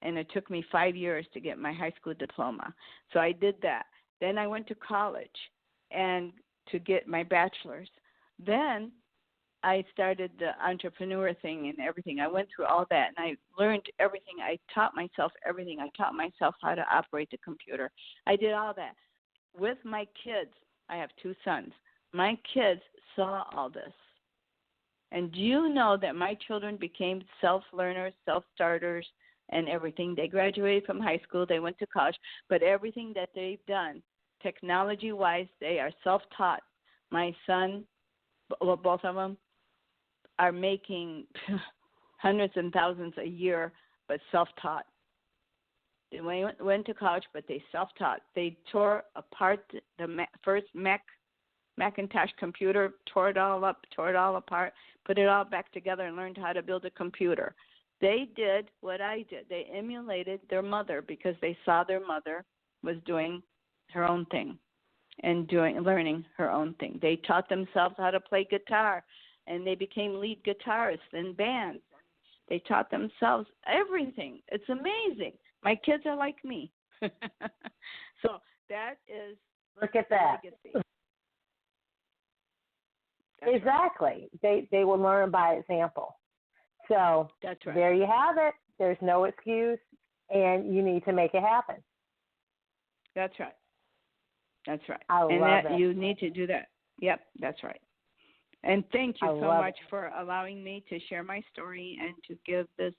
and it took me 5 years to get my high school diploma. So I did that. Then I went to college and to get my bachelor's. Then I started the entrepreneur thing and everything. I went through all that, and I learned everything. I taught myself everything. I taught myself how to operate the computer. I did all that. With my kids, I have 2 sons. My kids saw all this. And do you know that my children became self-learners, self-starters, and everything? They graduated from high school. They went to college. But everything that they've done, technology-wise, they are self-taught. My son, well, both of them, are making hundreds and thousands a year, but self-taught. They went to college, but they self-taught. They tore apart the first Macintosh computer, tore it all up, tore it all apart, put it all back together, and learned how to build a computer. They did what I did. They emulated their mother because they saw their mother was doing her own thing and learning her own thing. They taught themselves how to play guitar, and they became lead guitarists in bands. They taught themselves everything. It's amazing. My kids are like me. So that is Look at that. legacy. Exactly. Right. They will learn by example. So That's right. there you have it. There's no excuse, and you need to make it happen. That's right. That's right. I and love that it. you need to do that. Yep, that's right. And thank you I so love much for allowing me to share my story and to give this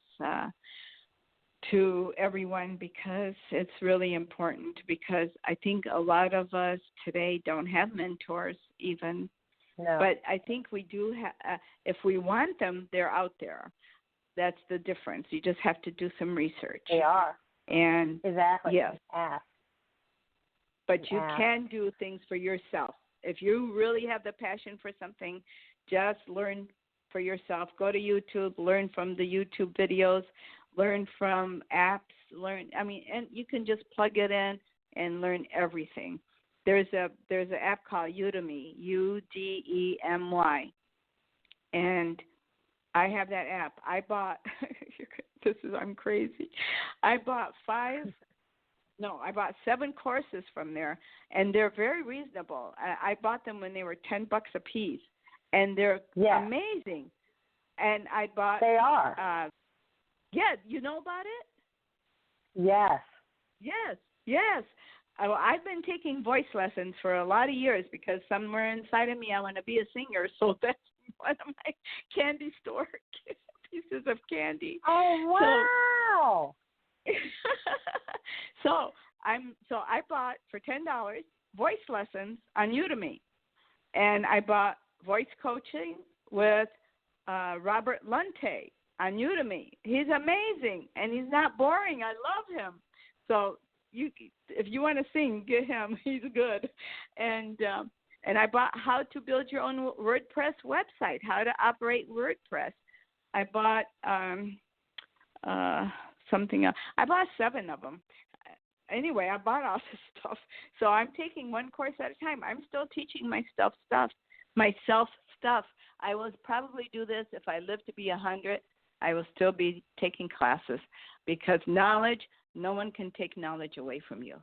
to everyone, because it's really important, because I think a lot of us today don't have mentors even. No. But I think we do if we want them, they're out there. That's the difference. You just have to do some research. They are. And Exactly. yes. Ask. But you can do things for yourself. If you really have the passion for something, just learn for yourself. Go to YouTube, learn from the YouTube videos, learn from apps, and you can just plug it in and learn everything. There's an app called Udemy, Udemy, and I have that app. I bought I'm crazy. I bought 7 courses from there, and they're very reasonable. I bought them when they were $10 a piece, and they're amazing. And I bought. They are. Yeah, you know about it? Yes. Yes. I've been taking voice lessons for a lot of years because somewhere inside of me I want to be a singer. So that's one of my candy store pieces of candy. Oh wow! So I bought for $10 voice lessons on Udemy, and I bought voice coaching with Robert Lunte on Udemy. He's amazing, and he's not boring. I love him. So if you want to sing, get him. He's good. And I bought how to build your own WordPress website, how to operate WordPress. I bought something else. I bought 7 of them. anyway, I bought all this stuff. So I'm taking one course at a time. I'm still teaching myself stuff. I will probably do this if I live to be 100. I will still be taking classes because knowledge, no one can take knowledge away from you.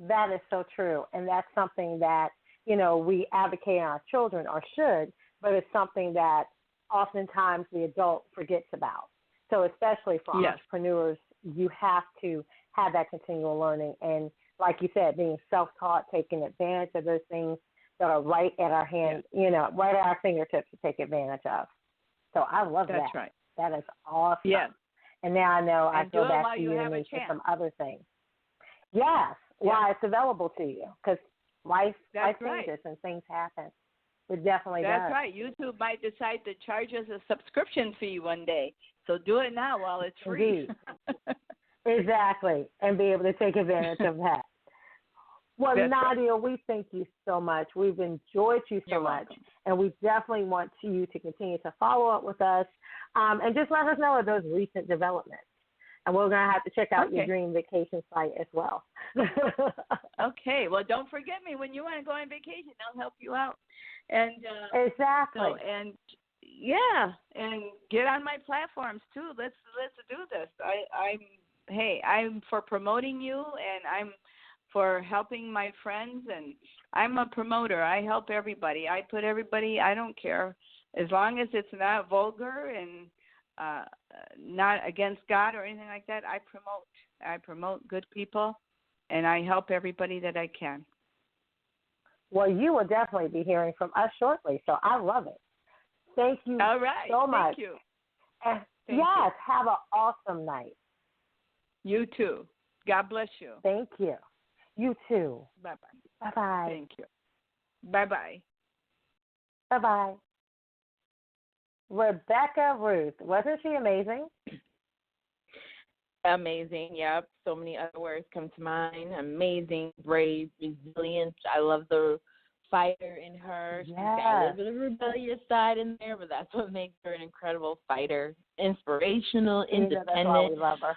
That is so true. And that's something that, we advocate on our children or should, but it's something that oftentimes the adult forgets about. So especially for entrepreneurs, you have to have that continual learning. And like you said, being self-taught, taking advantage of those things that are right at our hand, right at our fingertips to take advantage of. So I love that. That's right. That is awesome. Yes. And now I know I feel back to you and for some other things. Yes, while it's available to you, because life changes and things happen. It definitely does. That's right. YouTube might decide to charge us a subscription fee one day. So do it now while it's free. Exactly. And be able to take advantage of that. Well, that's Nadia, we thank you so much. We've enjoyed you so much. Welcome. And we definitely want you to continue to follow up with us and just let us know of those recent developments. And we're going to have to check out your dream vacation site as well. Okay. Well, don't forget me when you want to go on vacation. I'll help you out. And exactly. And get on my platforms too. Let's do this. I'm for promoting you, and I'm for helping my friends, and I'm a promoter. I help everybody. I put everybody. I don't care as long as it's not vulgar and not against God or anything like that. I promote good people, and I help everybody that I can. Well, you will definitely be hearing from us shortly, so I love it. Thank you so much. Thank you. And have an awesome night. You too. God bless you. Thank you. You too. Bye-bye. Bye-bye. Thank you. Bye-bye. Bye-bye. Rebecca Ruth. Wasn't she amazing? Amazing, yep. So many other words come to mind. Amazing, brave, resilient. I love the fighter in her. She's got a little bit of a rebellious side in there, but that's what makes her an incredible fighter. Inspirational, independent. That's why we love her.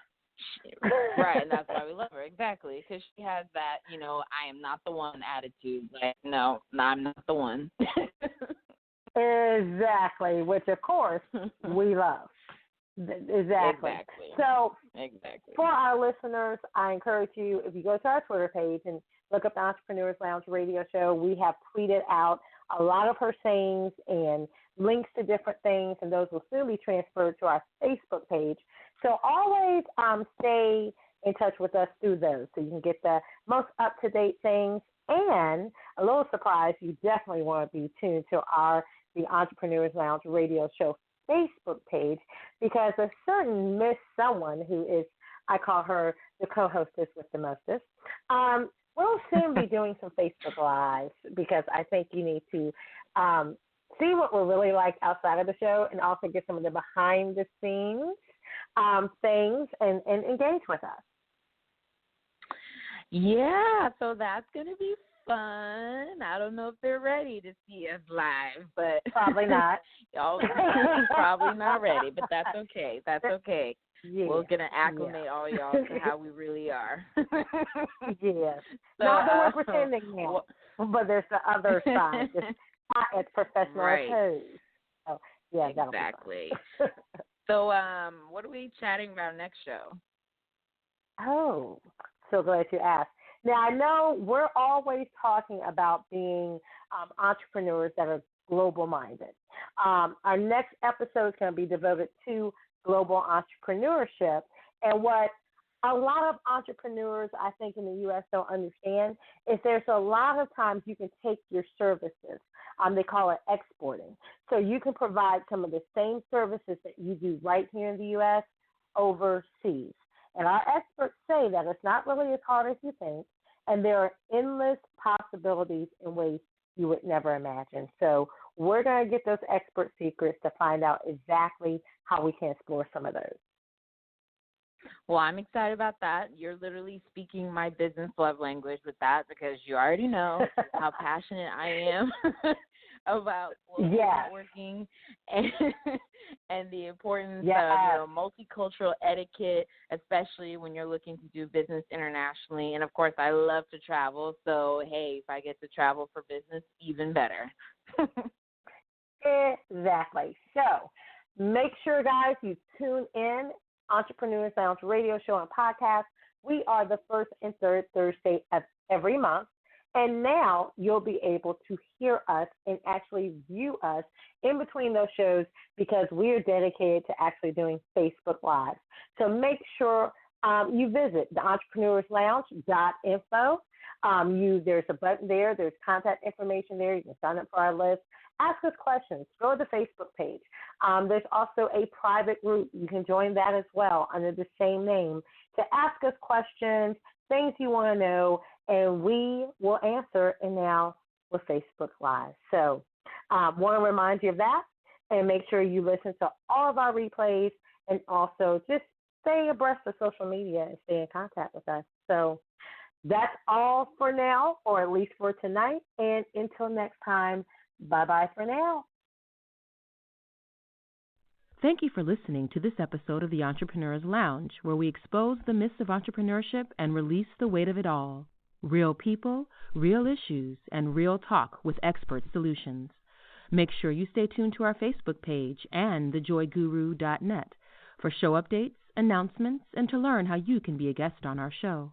Right, and that's why we love her, exactly, because she has that, I am not the one attitude. Like, no, I'm not the one. Exactly, which, of course, we love. Exactly. So, for our listeners, I encourage you, if you go to our Twitter page and look up the Entrepreneurs Lounge radio show, we have tweeted out a lot of her sayings and links to different things, and those will soon be transferred to our Facebook page. So always stay in touch with us through those so you can get the most up-to-date things. And a little surprise, you definitely want to be tuned to the Entrepreneurs Lounge radio show Facebook page, because a certain Miss Someone, who is, I call her the co-hostess with the mostest, we'll soon be doing some Facebook Lives, because I think you need to see what we're really like outside of the show and also get some of the behind-the-scenes things and engage with us. Yeah, so that's going to be fun. I don't know if they're ready to see us live, but probably not. Y'all probably not ready, but that's okay. That's okay. Yeah. We're going to acclimate all y'all to how we really are. Yes. So, not that we're pretending now, but there's the other side. It's professional pose. So, yeah, exactly. So, what are we chatting about next show? Oh, so glad you asked. Now, I know we're always talking about being entrepreneurs that are global-minded. Our next episode is going to be devoted to global entrepreneurship. And what a lot of entrepreneurs, I think, in the U.S. don't understand is there's a lot of times you can take your services. They call it exporting. So you can provide some of the same services that you do right here in the U.S. overseas. And our experts say that it's not really as hard as you think, and there are endless possibilities in ways you would never imagine. So we're going to get those expert secrets to find out exactly how we can explore some of those. Well, I'm excited about that. You're literally speaking my business love language with that, because you already know how passionate I am about networking and the importance Yes. of multicultural etiquette, especially when you're looking to do business internationally. And of course, I love to travel, so hey, if I get to travel for business, even better. Exactly. So make sure, guys, you tune in Entrepreneurs Lounge radio show and podcast. We are the first and third Thursday of every month. And now you'll be able to hear us and actually view us in between those shows because we are dedicated to actually doing Facebook Live. So make sure you visit the entrepreneurslounge.info. There's a button there. There's contact information there. You can sign up for our list. Ask us questions. Go to the Facebook page. There's also a private group. You can join that as well under the same name to ask us questions, things you want to know, and we will answer. And now with Facebook Live. So want to remind you of that and make sure you listen to all of our replays and also just stay abreast of social media and stay in contact with us. So that's all for now, or at least for tonight. And until next time, bye-bye for now. Thank you for listening to this episode of the Entrepreneur's Lounge, where we expose the myths of entrepreneurship and release the weight of it all. Real people, real issues, and real talk with expert solutions. Make sure you stay tuned to our Facebook page and thejoyguru.net for show updates, announcements, and to learn how you can be a guest on our show.